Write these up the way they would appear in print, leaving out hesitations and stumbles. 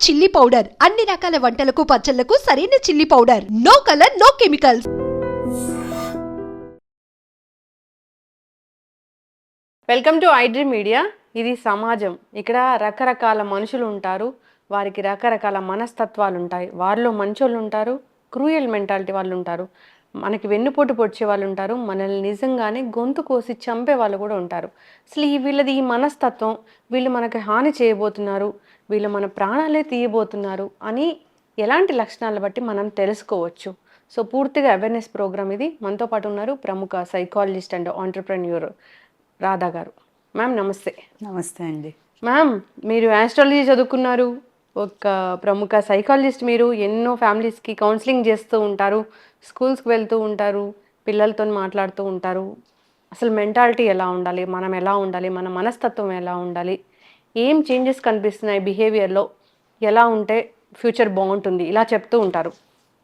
Chilli powder అన్ని రకాల వంటలకు పచ్చళ్లకు సరైన chilli powder. No colour, no chemicals. Welcome to iDream media. ఇది సమాజం. ఇక్కడ రకరకాల మనుషులు ఉంటారు, వారికి రకరకాల మనస్తత్వాలు ఉంటాయి. వారిలో మంచోళ్ళు ఉంటారు, క్రూయల్ మెంటాలిటీ వాళ్ళు ఉంటారు, మనకి వెన్నుపోటు పొడిచే వాళ్ళు ఉంటారు, మనల్ని నిజంగానే గొంతు కోసి చంపే వాళ్ళు కూడా ఉంటారు. అసలు వీళ్ళది ఈ మనస్తత్వం, వీళ్ళు మనకి హాని చేయబోతున్నారు, వీళ్ళు మన ప్రాణాలే తీయబోతున్నారు అని ఎలాంటి లక్షణాలను బట్టి మనం తెలుసుకోవచ్చు. సో పూర్తిగా అవేర్నెస్ ప్రోగ్రామ్ ఇది. మనతో పాటు ఉన్నారు ప్రముఖ సైకాలజిస్ట్ అండ్ ఆంటర్ప్రెన్యూర్ రాధా గారు. మ్యామ్ నమస్తే. నమస్తే అండి. మ్యామ్, మీరు ఆస్ట్రాలజీ చదువుకున్నారు, ఒక ప్రముఖ సైకాలజిస్ట్. మీరు ఎన్నో ఫ్యామిలీస్కి కౌన్సిలింగ్ చేస్తూ ఉంటారు, స్కూల్స్కి వెళ్తూ ఉంటారు, పిల్లలతో మాట్లాడుతూ ఉంటారు. అసలు మెంటాలిటీ ఎలా ఉండాలి, మనం ఎలా ఉండాలి, మన మనస్తత్వం ఎలా ఉండాలి, ఏం చేంజెస్ కనిపిస్తున్నాయి బిహేవియర్లో, ఎలా ఉంటే ఫ్యూచర్ బాగుంటుంది, ఇలా చెప్తూ ఉంటారు.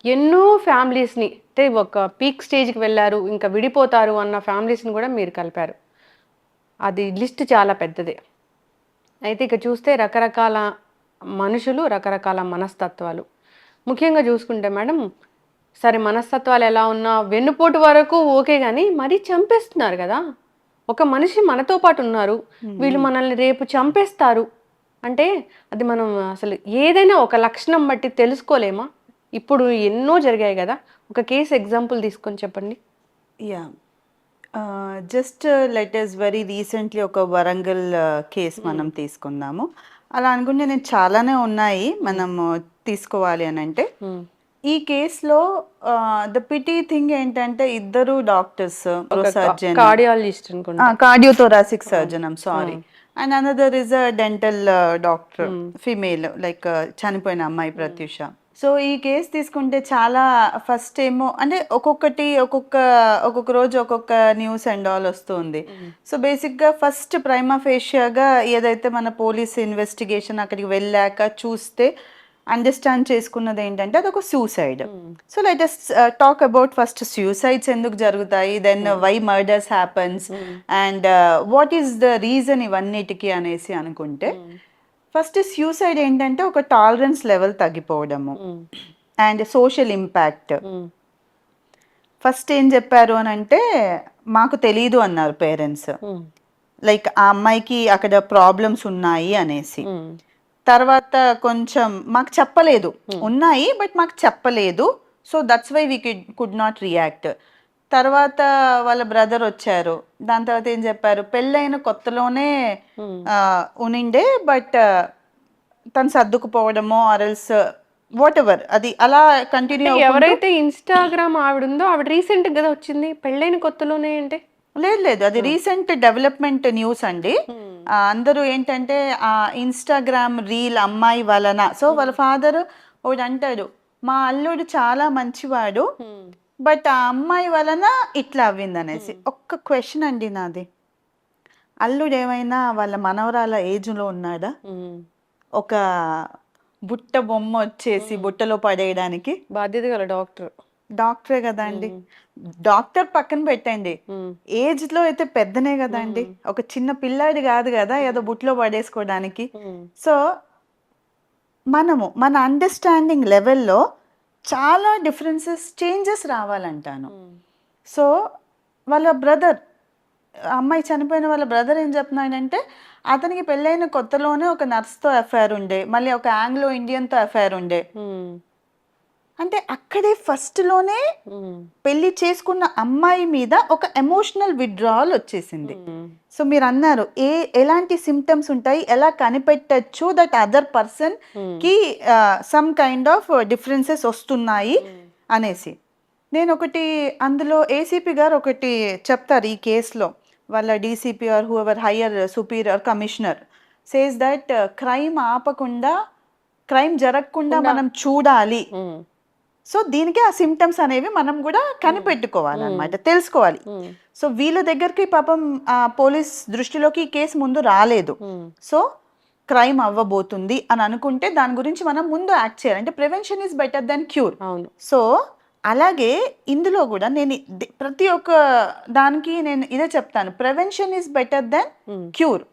ఎన్నో ఫ్యామిలీస్ని, అంటే ఒక పీక్ స్టేజ్కి వెళ్ళారు, ఇంకా విడిపోతారు అన్న ఫ్యామిలీస్ని కూడా మీరు కలిపారు. అది లిస్ట్ చాలా పెద్దదే. అయితే ఇక చూస్తే రకరకాల మనుషులు, రకరకాల మనస్తత్వాలు. ముఖ్యంగా చూసుకుంటే మేడం, సరే మనస్తత్వాలు ఎలా ఉన్నా వెన్నుపోటు వరకు ఓకే, కానీ మరీ చంపేస్తున్నారు కదా. ఒక మనిషి మనతో పాటు ఉన్నారు, వీళ్ళు మనల్ని రేపు చంపేస్తారు అంటే అది మనం అసలు ఏదైనా ఒక లక్షణం బట్టి తెలుసుకోలేమా? ఇప్పుడు ఎన్నో జరిగాయి కదా, ఒక కేసు ఎగ్జాంపుల్ తీసుకొని చెప్పండి. Yeah, just let us very recently ఒక వరంగల్ కేసు మనం తీసుకుందాము. అలా అనుకుంటే నేను చాలానే ఉన్నాయి మనము తీసుకోవాలి అని అంటే. ఈ కేసులో ద పిటీ థింగ్ ఏంటంటే ఇద్దరు డాక్టర్స్, సర్జన్, కార్డియాలజిస్ట్ అనుకుంటా, cardiothoracic surgeon, I'm sorry, and another is a dental doctor, female, like చనిపోయిన అమ్మాయి ప్రత్యూష. సో ఈ కేసు తీసుకుంటే చాలా ఫస్ట్ ఏమో అంటే ఒక్కొక్క రోజు ఒక్కొక్క న్యూస్ అండ్ ఆల్ వస్తుంది. సో బేసిక్గా ఫస్ట్ ప్రైమా ఫేషియాగా ఏదైతే మన పోలీస్ ఇన్వెస్టిగేషన్ అక్కడికి వెళ్ళాక చూస్తే అండర్స్టాండ్ చేసుకున్నది ఏంటంటే అదొక suicide. So let us talk about first suicides ఎందుకు జరుగుతాయి, then why murders happens, and what is the reason ఇవన్నిటికీ అనేసి అనుకుంటే, ఫస్ట్ సూసైడ్ ఏంటంటే ఒక టాలరెన్స్ లెవెల్ తగ్గిపోవడము అండ్ సోషల్ ఇంపాక్ట్. ఫస్ట్ ఏం చెప్పారు అని అంటే మాకు తెలీదు అన్నారు పేరెంట్స్, లైక్ ఆ అమ్మాయికి అక్కడ ప్రాబ్లమ్స్ ఉన్నాయి అనేసి. తర్వాత కొంచెం మాకు చెప్పలేదు, ఉన్నాయి బట్ మాకు చెప్పలేదు, so that's why we could not react. తర్వాత వాళ్ళ బ్రదర్ వచ్చారు, దాని తర్వాత ఏం చెప్పారు, పెళ్ళైన కొత్తలోనే ఉనిండే బట్ తను సర్దుకుపోవడమో ఆర్ఎల్స్ వాట్ ఎవర్, అది అలా కంటిన్యూ. ఎవరైతే ఇన్స్టాగ్రామ్ ఆవిడ ఉందో ఆవిడ రీసెంట్ కదా వచ్చింది, పెళ్ళైన కొత్తలోనే అంటే లేదు, అది రీసెంట్ డెవలప్మెంట్ న్యూస్ అండి. అందరూ ఏంటంటే ఆ ఇన్స్టాగ్రామ్ రీల్ అమ్మాయి వలన, సో వాళ్ళ ఫాదర్ ఒకటి అంటాడు, మా అల్లుడు చాలా మంచివాడు బట్ ఆ అమ్మాయి వలన ఇట్లా అవ్వింది అనేసి. ఒక్క క్వశ్చన్ అండి నాది, అల్లుడు ఏమైనా వాళ్ళ మనవరాల ఏజ్లో ఉన్నాడా? ఒక బుట్ట బొమ్మ వచ్చేసి బుట్టలో పడేయడానికి బాధ్యత గల డాక్టరే కదా అండి. డాక్టర్ పక్కన పెట్టండి, ఏజ్ లో అయితే పెద్దనే కదా అండి, ఒక చిన్న పిల్లాడి కాదు కదా ఏదో బుట్లో పడేసుకోవడానికి. సో మన అండర్స్టాండింగ్ లెవెల్లో చాలా డిఫరెన్సెస్, చేంజెస్ రావాలంటాను. సో వాళ్ళ బ్రదర్, అమ్మాయి చనిపోయిన వాళ్ళ బ్రదర్ ఏం చెప్తున్నాడంటే అతనికి పెళ్ళైన కొత్తలోనే ఒక నర్స్తో అఫైర్ ఉండే, మళ్ళీ ఒక ఆంగ్లో ఇండియన్తో అఫైర్ ఉండే. అంటే అక్కడే ఫస్ట్లోనే పెళ్లి చేసుకున్న అమ్మాయి మీద ఒక ఎమోషనల్ విత్డ్రావల్ వచ్చేసింది. సో మీరు అన్నారు ఎలాంటి సిమ్టమ్స్ ఉంటాయి, ఎలా కనిపెట్టచ్చు దట్ అదర్ పర్సన్ కి సమ్ కైండ్ ఆఫ్ డిఫరెన్సెస్ వస్తున్నాయి అనేసి. నేను ఒకటి అందులో ఏసీపీ గారు ఒకటి చెప్తారు ఈ కేసులో, వాళ్ళ DCP or whoever higher superior commissioner says that crime ఆపకుండా, క్రైమ్ జరగకుండా మనం చూడాలి. సో దీనికి ఆ సిమ్టమ్స్ అనేవి మనం కూడా కనిపెట్టుకోవాలన్నమాట, తెలుసుకోవాలి. సో వీళ్ళ దగ్గరికి పాపం పోలీస్ దృష్టిలోకి ఈ కేసు ముందు రాలేదు. సో క్రైమ్ అవ్వబోతుంది అని అనుకుంటే దాని గురించి మనం ముందు యాక్ట్ చేయాలి, అంటే prevention is better than cure. So అలాగే ఇందులో కూడా నేను ప్రతి ఒక్క దానికి నేను ఇదే చెప్తాను, prevention is better than cure.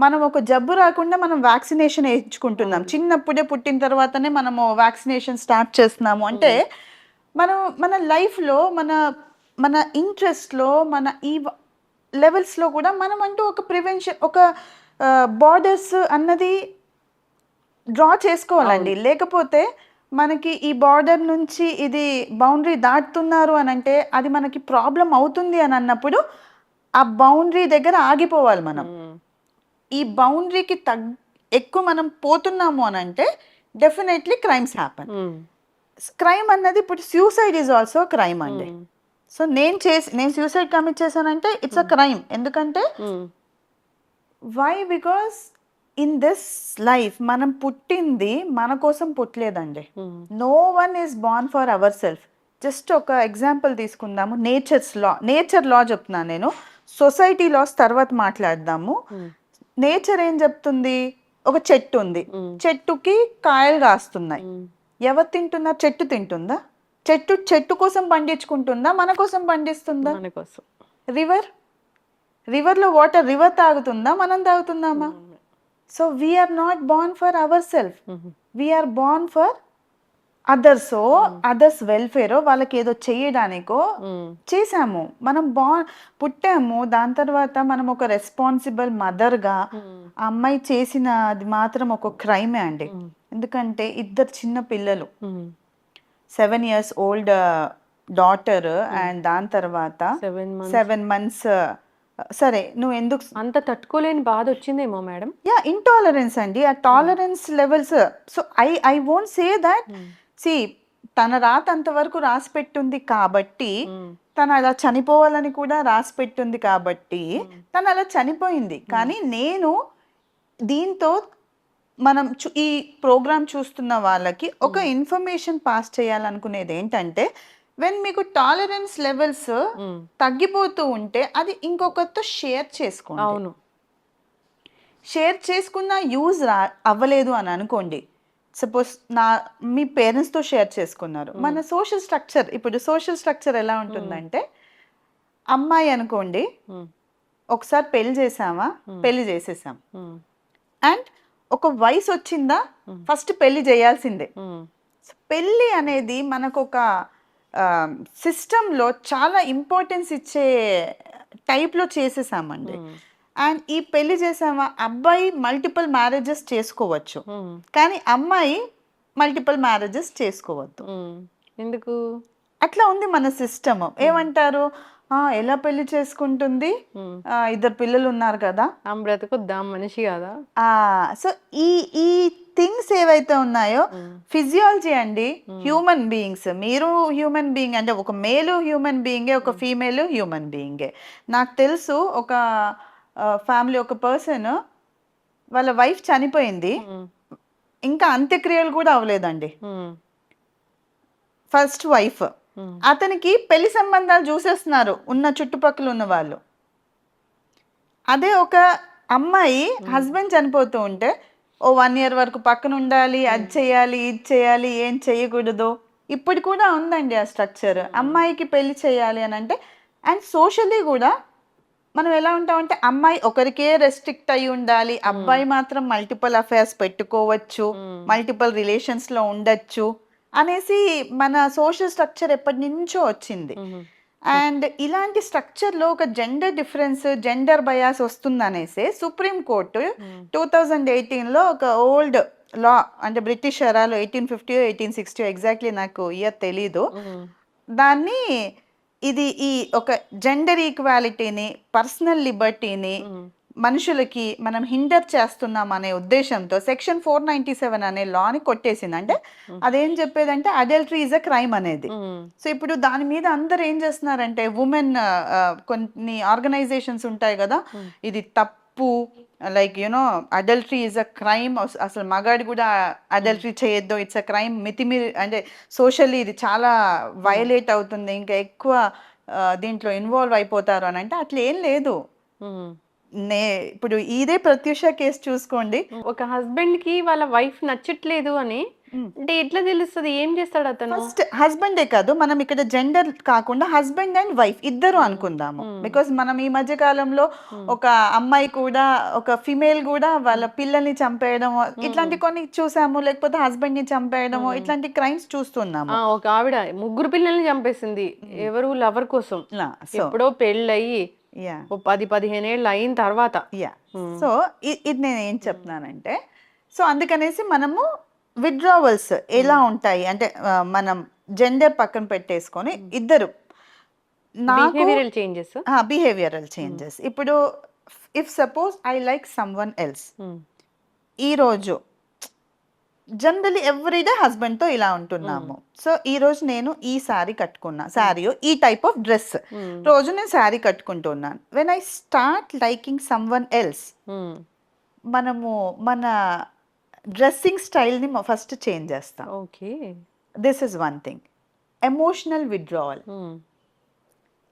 మనం ఒక జబ్బు రాకుండా మనం వ్యాక్సినేషన్ వేయించుకుంటున్నాం, చిన్నప్పుడే పుట్టిన తర్వాతనే మనము వ్యాక్సినేషన్ స్టార్ట్ చేస్తున్నాము అంటే మన లైఫ్లో మన ఇంట్రెస్ట్లో మన ఈ లెవెల్స్లో కూడా మనం అంటూ ఒక ప్రివెన్షన్, ఒక బార్డర్స్ అన్నది డ్రా చేసుకోవాలండి. లేకపోతే మనకి ఈ బార్డర్ నుంచి ఇది బౌండరీ దాటుతున్నారు అని అంటే అది మనకి ప్రాబ్లం అవుతుంది అని అన్నప్పుడు ఆ బౌండరీ దగ్గర ఆగిపోవాలి మనం. ఈ బౌండరీకి ఎక్కువ మనం పోతున్నాము అని అంటే డెఫినెట్లీ క్రైమ్స్ హ్యాపన్. క్రైమ్ అన్నది ఇప్పుడు సూసైడ్ ఈజ్ ఆల్సో క్రైమ్ అండి. సో నేను సూసైడ్ కమిట్ చేశానంటే ఇట్స్ అ క్రైమ్. ఎందుకంటే why? Because in this life మనం పుట్టింది మన కోసం పుట్టలేదండి. No one is born for our self. Just ఒక ఎగ్జాంపుల్ తీసుకుందాము, నేచర్ లా చెప్తున్నాను నేను, సొసైటీ లాస్ తర్వాత మాట్లాడదాము. నేచర్ ఏం చెప్తుంది? ఒక చెట్టు ఉంది, చెట్టుకి కాయలు కాస్తున్నాయి, ఎవరు తింటున్నారు? చెట్టు తింటుందా? చెట్టు కోసం పండించుకుంటుందా, మన కోసం పండిస్తుందా? మన కోసం. రివర్లో వాటర్ రివర్ తాగుతుందా, మనం తాగుతున్నామా? So we are not born for our self, we are born for అదర్సో, అదర్స్ వెల్ఫేరో, వాళ్ళకి ఏదో చేయడానికో చేసాము. మనం పుట్టాము, దాని తర్వాత మనం ఒక రెస్పాన్సిబుల్ మదర్గా ఆ అమ్మాయి చేసిన అది మాత్రం ఒక క్రైమే అండి. ఎందుకంటే ఇద్దరు చిన్న పిల్లలు, 7 years ఓల్డ్ డాటర్ అండ్ దాని తర్వాత 7 months. సరే, నువ్వు ఎందుకు అంత తట్టుకోలేని బాధ వచ్చిందేమో మేడం. యా, ఇంటాలరెన్స్ అండి. ఆ tolerance levels. So I won't say that. See, తన రాత అంతవరకు రాసి పెట్టుంది కాబట్టి, తను అలా చనిపోవాలని కూడా రాసి పెట్టుంది కాబట్టి తను అలా చనిపోయింది. కానీ నేను దీంతో మనం ఈ ప్రోగ్రామ్ చూస్తున్న వాళ్ళకి ఒక ఇన్ఫర్మేషన్ పాస్ చేయాలనుకునేది ఏంటంటే, వెన్ మీకు టాలరెన్స్ లెవెల్స్ తగ్గిపోతూ ఉంటే అది ఇంకొకరితో షేర్ చేసుకోండి. అవును, షేర్ చేసుకున్న యూజ్ అవ్వలేదు అని అనుకోండి. సపోజ్ మీ పేరెంట్స్తో షేర్ చేసుకున్నారు. మన సోషల్ స్ట్రక్చర్ ఎలా ఉంటుందంటే, అమ్మాయి అనుకోండి, ఒకసారి పెళ్లి చేసామా, పెళ్లి చేసేసాం, అండ్ ఒక వయసు వచ్చిందా, ఫస్ట్ పెళ్లి చేయాల్సిందే. పెళ్ళి అనేది మనకు ఒక సిస్టంలో చాలా ఇంపార్టెన్స్ ఇచ్చే టైప్లో చేసేసామండి. అండ్ ఈ పెళ్లి చేసామా, అబ్బాయి మల్టిపుల్ మ్యారేజెస్ చేసుకోవచ్చు, కానీ అమ్మాయి మల్టిపుల్ మ్యారేజెస్ చేసుకోవద్దు. ఎందుకు? అట్లా ఉంది మన సిస్టమ్. ఏమంటారు, ఎలా పెళ్లి చేసుకుంటుంది, ఇద్దరు పిల్లలు ఉన్నారు కదా, బ్రతుకుద్దాం మనిషి కదా. సో ఈ థింగ్స్ ఏవైతే ఉన్నాయో ఫిజియాలజీ అండి. హ్యూమన్ బీయింగ్స్, మీరు హ్యూమన్ బీయింగ్ అంటే ఒక మేలు హ్యూమన్ బీయింగే, ఒక ఫీమేల్ హ్యూమన్ బీయింగే. నాకు తెలుసు ఒక ఫ్యామిలీ, ఒక పర్సన్ వాళ్ళ వైఫ్ చనిపోయింది, ఇంకా అంత్యక్రియలు కూడా అవ్వలేదండి. ఫస్ట్ వైఫ్, అతనికి పెళ్లి సంబంధాలు చూసేస్తున్నారు ఉన్న చుట్టుపక్కల ఉన్న వాళ్ళు. అదే ఒక అమ్మాయి హస్బెండ్ చనిపోతూ ఉంటే 1 year వరకు పక్కన ఉండాలి, అది చేయాలి, ఇది చేయాలి, ఏం చేయకూడదు. ఇప్పుడు కూడా ఉందండి ఆ స్ట్రక్చర్. అమ్మాయికి పెళ్లి చేయాలి అని అంటే, అండ్ సోషల్లీ కూడా మనం ఎలా ఉంటామంటే, అమ్మాయి ఒకరికే రెస్ట్రిక్ట్ అయి ఉండాలి, అబ్బాయి మాత్రం మల్టిపుల్ అఫైర్స్ పెట్టుకోవచ్చు, మల్టిపుల్ రిలేషన్స్లో ఉండొచ్చు అనేసి మన సోషల్ స్ట్రక్చర్ ఎప్పటి నుంచో వచ్చింది. అండ్ ఇలాంటి స్ట్రక్చర్లో ఒక జెండర్ డిఫరెన్స్, జెండర్ బయాస్ వస్తుందనేసి సుప్రీంకోర్టు 2018లో ఒక ఓల్డ్ లా, అంటే బ్రిటిష్ ఎరాలో 1850 1860 ఎగ్జాక్ట్లీ నాకు ఇయర్ తెలీదు, దాన్ని ఈ ఒక జెండర్ ఈక్వాలిటీని, పర్సనల్ లిబర్టీని మనుషులకి మనం హిండర్ చేస్తున్నాం అనే ఉద్దేశంతో సెక్షన్ 497 అనే లాని కొట్టేసింది. అంటే అదేం చెప్పేదంటే అడల్టరీ ఈజ్ అ క్రైమ్ అనేది. సో ఇప్పుడు దాని మీద అందరు ఏం చేస్తున్నారంటే, ఉమెన్ కొన్ని ఆర్గనైజేషన్స్ ఉంటాయి కదా, ఇది తప్పు, like you know adultery is a crime, అసలు మగాడి కూడా అడల్టరీ చేయొద్దు, ఇట్స్ అ క్రైమ్, అంటే సోషల్లీ ఇది చాలా వయలేట్ అవుతుంది, ఇంకా ఎక్కువ దీంట్లో ఇన్వాల్వ్ అయిపోతారు అని అంటే, అట్లా ఏం లేదు. ఇప్పుడు ఇదే ప్రత్యూష కేసు చూసుకోండి. ఒక హస్బెండ్ కి వాళ్ళ వైఫ్ నచ్చట్లేదు అని అంటే ఎట్లా తెలుస్తుంది? ఏం చేస్తాడు అతను? ఫస్ట్ హస్బెండే కాదు, మనం ఇక్కడ జెండర్ కాకుండా హస్బెండ్ అండ్ వైఫ్ ఇద్దరు అనుకుందాము. బికాస్ మనం ఈ మధ్య కాలంలో ఒక అమ్మాయి కూడా, ఒక ఫిమేల్ కూడా వాళ్ళ పిల్లల్ని చంపేయడం ఇట్లాంటి కొన్ని చూసాము, లేకపోతే హస్బెండ్ ని చంపేయడము, ఇట్లాంటి క్రైమ్స్ చూస్తున్నాము. ఒక ఆవిడ 3 పిల్లల్ని చంపేసింది. ఎవరు? లవర్ కోసం. సో ఎప్పుడో పెళ్ళయి యా ఓ 10-15 ఏళ్ళు అయిన తర్వాత. యా సో ఇది నేను ఏం చెప్తున్నానంటే, సో అందుకనేసి మనము విత్డ్రావల్స్ ఎలా ఉంటాయి అంటే మనం జెండర్ పక్కన పెట్టేసుకొని ఇద్దరు నాకు బిహేవియరల్ చేంజెస్. Behavioural changes. ఇప్పుడు if suppose I like someone else, ఈరోజు జనరలీ ఎవ్రీడే హస్బెండ్తో ఇలా ఉంటున్నాము. సో ఈ రోజు నేను ఈ శారీ కట్టుకున్నా, శారీ ఈ టైప్ ఆఫ్ డ్రెస్ రోజు నేను శారీ కట్టుకుంటున్నాను. When I start liking someone else, మనము మన డ్రెస్సింగ్ స్టైల్ని ఫస్ట్ చేంజ్ చేస్తాం. Okay. This is one thing. Emotional withdrawal.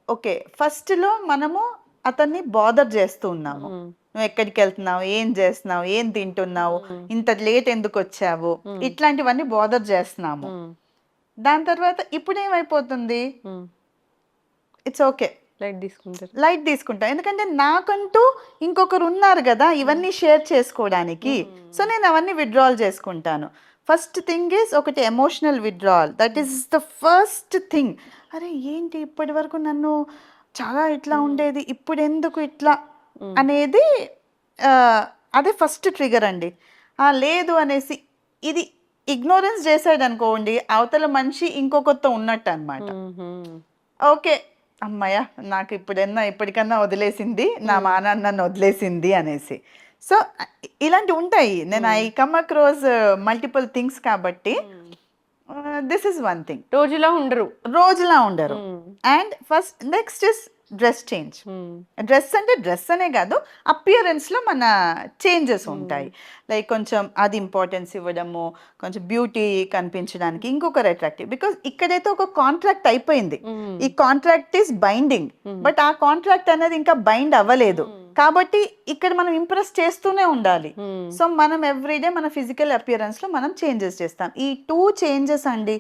Okay, ఫస్ట్లో మనము అతన్ని బాదర్ చేస్తూ ఉన్నాము. నువ్వు ఎక్కడికి వెళ్తున్నావు, ఏం చేస్తున్నావు, ఏం తింటున్నావు, ఇంత లేట్ ఎందుకు వచ్చావు, ఇట్లాంటివన్నీ బాదర్ చేస్తున్నాము. దాని తర్వాత ఇప్పుడు ఏమైపోతుంది, ఇట్స్ ఓకే, లైట్ తీసుకుంటా. ఎందుకంటే నాకంటూ ఇంకొకరు ఉన్నారు కదా ఇవన్నీ షేర్ చేసుకోవడానికి. సో నేను అవన్నీ విత్డ్రాల్ చేసుకుంటాను. ఫస్ట్ థింగ్ ఈజ్ ఒకటి emotional withdrawal. That is the first thing. అరే ఏంటి ఇప్పటి వరకు నన్ను చాలా ఇట్లా ఉండేది, ఇప్పుడు ఎందుకు ఇట్లా అనేది అదే ఫస్ట్ ట్రిగర్ అండి. లేదు అనేసి ఇది ఇగ్నోరెన్స్ చేసాడు అనుకోండి, అవతల మనిషి ఇంకొకరితో ఉన్నట్టు అనమాట. ఓకే, అమ్మయ్య నాకు ఇప్పటికన్నా వదిలేసింది, నా మానాన్న నన్ను వదిలేసింది అనేసి. సో ఇలాంటివి ఉంటాయి. నేను I come across multiple things కాబట్టి దిస్ ఇస్ వన్ థింగ్. రోజులా ఉండరు. And first next is dress change. Dress అంటే డ్రెస్ అనే కాదు, అపియరెన్స్లో మన చేంజెస్ ఉంటాయి. లైక్ కొంచెం అది ఇంపార్టెన్స్ ఇవ్వడము, కొంచెం బ్యూటీ కనిపించడానికి, ఇంకొకరు అట్రాక్టివ్. బికాస్ ఇక్కడైతే ఒక కాంట్రాక్ట్ అయిపోయింది, ఈ కాంట్రాక్ట్ ఈస్ బైండింగ్, బట్ ఆ కాంట్రాక్ట్ అనేది ఇంకా బైండ్ అవ్వలేదు. కాబట్టి ఇక్కడ మనం ఇంప్రెస్ చేస్తూనే ఉండాలి. సో మనం ఎవ్రీడే మన ఫిజికల్ అపియరెన్స్ లో మనం చేంజెస్ చేస్తాం. ఈ 2 చేంజెస్ అండి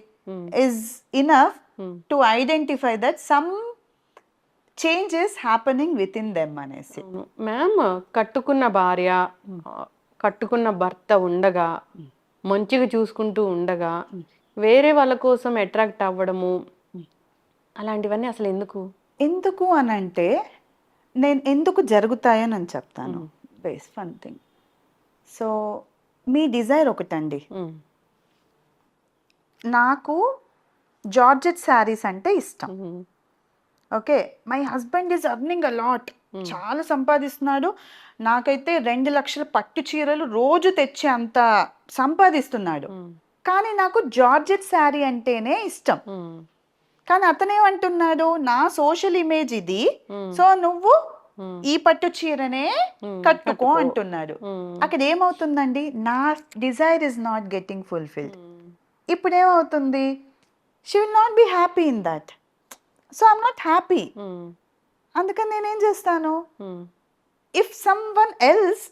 is enough to identify that some changes happening with in them అనేసి. మ్యామ్, కట్టుకున్న భార్య, కట్టుకున్న భర్త ఉండగా, మంచిగా చూసుకుంటూ ఉండగా వేరే వాళ్ళ కోసం అట్రాక్ట్ అవ్వడము, అలాంటివన్నీ అసలు ఎందుకు అని అంటే, నేను ఎందుకు జరుగుతాయని నేను చెప్తాను. Base one thing. సో మీ డిజైర్ ఒకటండి. నాకు జార్జెట్ శారీస్ అంటే ఇష్టం. Okay, my husband is earning a lot, చాలా సంపాదిస్తున్నాడు. నాకైతే 2 లక్షల పట్టు చీరలు రోజు తెచ్చే అంత సంపాదిస్తున్నాడు. కానీ నాకు జార్జెట్ శారీ అంటేనే ఇష్టం. కానీ అతనేమంటున్నాడు, నా సోషల్ ఇమేజ్ ఇది, సో నువ్వు ఈ పట్టు చీరనే కట్టుకో అంటున్నాడు. అక్కడ ఏమవుతుందండి, నా desire is not getting fulfilled. ఇప్పుడు ఏమవుతుంది, she will not be happy in that. So I'm not happy. అందుకని నేనేం చేస్తాను, ఇఫ్ సమ్ వన్ ఎల్స్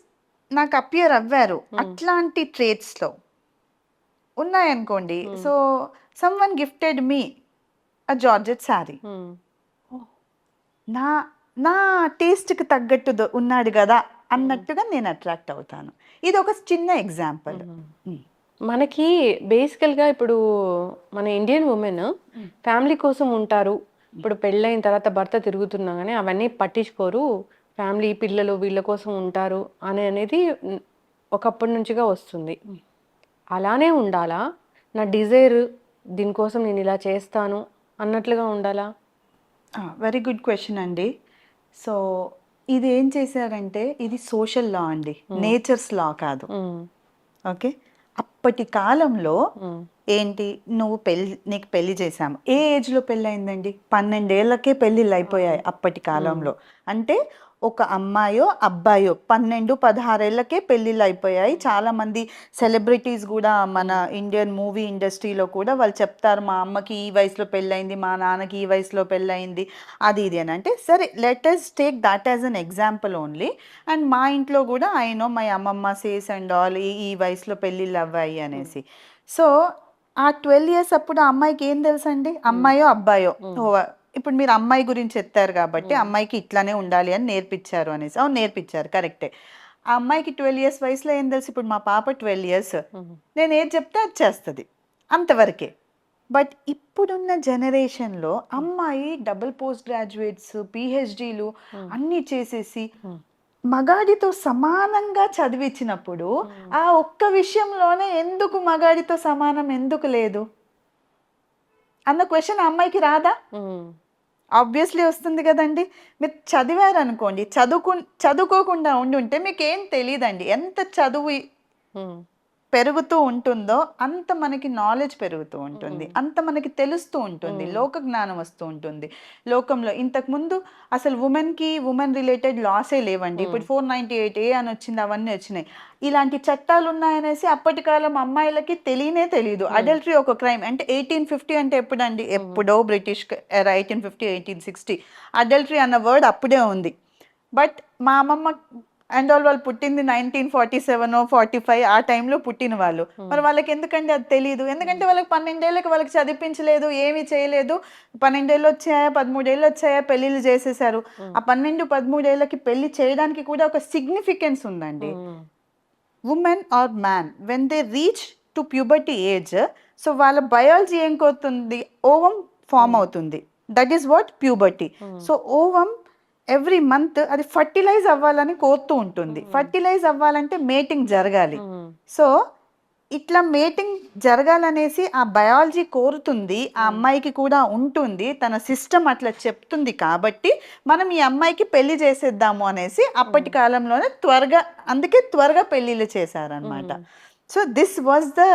నాకు అపియర్ అవ్వారు అట్లాంటి ట్రేట్స్లో ఉన్నాయనుకోండి, so someone gifted me a georgette sari, నా టేస్ట్కి తగ్గట్టు ఉన్నాడు కదా అన్నట్టుగా నేను అట్రాక్ట్ అవుతాను. ఇది ఒక చిన్న ఎగ్జాంపుల్. మనకి బేసికల్గా ఇప్పుడు మన ఇండియన్ ఉమెన్ ఫ్యామిలీ కోసం ఉంటారు. ఇప్పుడు పెళ్ళైన తర్వాత భర్త తిరుగుతున్నా కానీ అవన్నీ పట్టించుకోరు, ఫ్యామిలీ పిల్లలు వీళ్ళ కోసం ఉంటారు అనేది ఒకప్పటి నుంచిగా వస్తుంది. అలానే ఉండాలా, నా డిజైర్ దీనికోసం నేను ఇలా చేస్తాను అన్నట్లుగా ఉండాలా? వెరీ గుడ్ క్వశ్చన్ అండి. సో ఇది ఏం చేశారంటే, ఇది సోషల్ లా అండి, నేచర్స్ లా కాదు. ఓకే, అప్పటి కాలంలో ఏంటి, నీకు పెళ్లి చేసాము, ఏ ఏజ్లో పెళ్ళి అయిందండి, 12 ఏళ్ళకే పెళ్ళిళ్ళు అయిపోయాయి అప్పటి కాలంలో. అంటే ఒక అమ్మాయో అబ్బాయో 12-16 ఏళ్ళకే పెళ్ళిళ్ళు అయిపోయాయి. చాలామంది సెలబ్రిటీస్ కూడా మన ఇండియన్ మూవీ ఇండస్ట్రీలో కూడా వాళ్ళు చెప్తారు, మా అమ్మకి ఈ వయసులో పెళ్ళయింది, మా నాన్నకి ఈ వయసులో పెళ్ళయింది, అది ఇది అని. అంటే సరే, let us take that as an example only. And మా ఇంట్లో కూడా ఐ నో మై అమ్మమ్మ సేస్ అండ్ ఆల్ ఈ వయసులో పెళ్ళిళ్ళు అవ్వాయి అనేసి. సో ఆ 12 years అప్పుడు ఆ అమ్మాయికి ఏం తెలుసండి, అమ్మాయో అబ్బాయో. ఇప్పుడు మీరు అమ్మాయి గురించి ఎత్తారు కాబట్టి అమ్మాయికి ఇట్లానే ఉండాలి అని నేర్పించారు అనేసి. అవును, నేర్పించారు, కరెక్టే. ఆ అమ్మాయికి 12 years వయసులో ఏం తెలుసు? ఇప్పుడు మా పాప 12 years, నేను ఏది చెప్తే అది చేస్తుంది, అంతవరకే. బట్ ఇప్పుడున్న జనరేషన్లో అమ్మాయి డబుల్ పోస్ట్ గ్రాడ్యుయేట్స్, పిహెచ్డీలు అన్నీ చేసేసి మగాడితో సమానంగా చదివించినప్పుడు ఆ ఒక్క విషయంలోనే ఎందుకు మగాడితో సమానం ఎందుకు లేదు అన్న క్వశ్చన్ ఆ అమ్మాయికి రాదా? ఆబ్వియస్లీ వస్తుంది కదండి. మీరు చదివారు అనుకోండి, చదువుకోకుండా ఉండుంటే మీకు ఏం తెలియదండి. ఎంత చదువు పెరుగుతూ ఉంటుందో అంత మనకి నాలెడ్జ్ పెరుగుతూ ఉంటుంది, అంత మనకి తెలుస్తూ ఉంటుంది, లోక జ్ఞానం వస్తూ ఉంటుంది. లోకంలో ఇంతకుముందు అసలు ఉమెన్ రిలేటెడ్ లాసే లేవండి. ఇప్పుడు 498A అని వచ్చింది, అవన్నీ వచ్చినాయి. ఇలాంటి చట్టాలు ఉన్నాయనేసి అప్పటి కాలం అమ్మాయిలకి తెలియదు. అడల్టరీ ఒక క్రైమ్ అంటే 1850 అంటే ఎప్పుడండి? ఎప్పుడో బ్రిటిష్ ఎరా, 1850 1860 అడల్టరీ అన్న వర్డ్ అప్పుడే ఉంది. బట్ మా అమ్మమ్మ అండ్ ఆల్ వాళ్ళు పుట్టింది 1947 45 ఆ టైంలో పుట్టిన వాళ్ళు. మరి వాళ్ళకి ఎందుకంటే అది తెలియదు? ఎందుకంటే వాళ్ళకి 12 ఏళ్ళకి వాళ్ళకి చదివించలేదు, ఏమీ చేయలేదు. 12 ఏళ్ళు వచ్చాయా, 13 ఏళ్ళు వచ్చాయా, పెళ్ళిళ్ళు చేసేసారు. ఆ 12-13 ఏళ్ళకి పెళ్లి చేయడానికి కూడా ఒక సిగ్నిఫికెన్స్ ఉందండి. Women or man when they reach to puberty age, so వాళ్ళ బయాలజీ ఏం కోరుతుంది? ఓవం ఫామ్ అవుతుంది. That is what puberty. So ovum every month అది ఫర్టిలైజ్ అవ్వాలని కోరుతూ ఉంటుంది. ఫర్టిలైజ్ అవ్వాలంటే మేటింగ్ జరగాలి. సో ఇట్లా మేటింగ్ జరగాలనేసి ఆ బయాలజీ కోరుతుంది, ఆ అమ్మాయికి కూడా ఉంటుంది, తన సిస్టమ్ అట్లా చెప్తుంది. కాబట్టి మనం ఈ అమ్మాయికి పెళ్లి చేసేద్దాము అనేసి అప్పటి కాలంలోనే అందుకే త్వరగా పెళ్లిళ్ళు చేశారనమాట. So this was the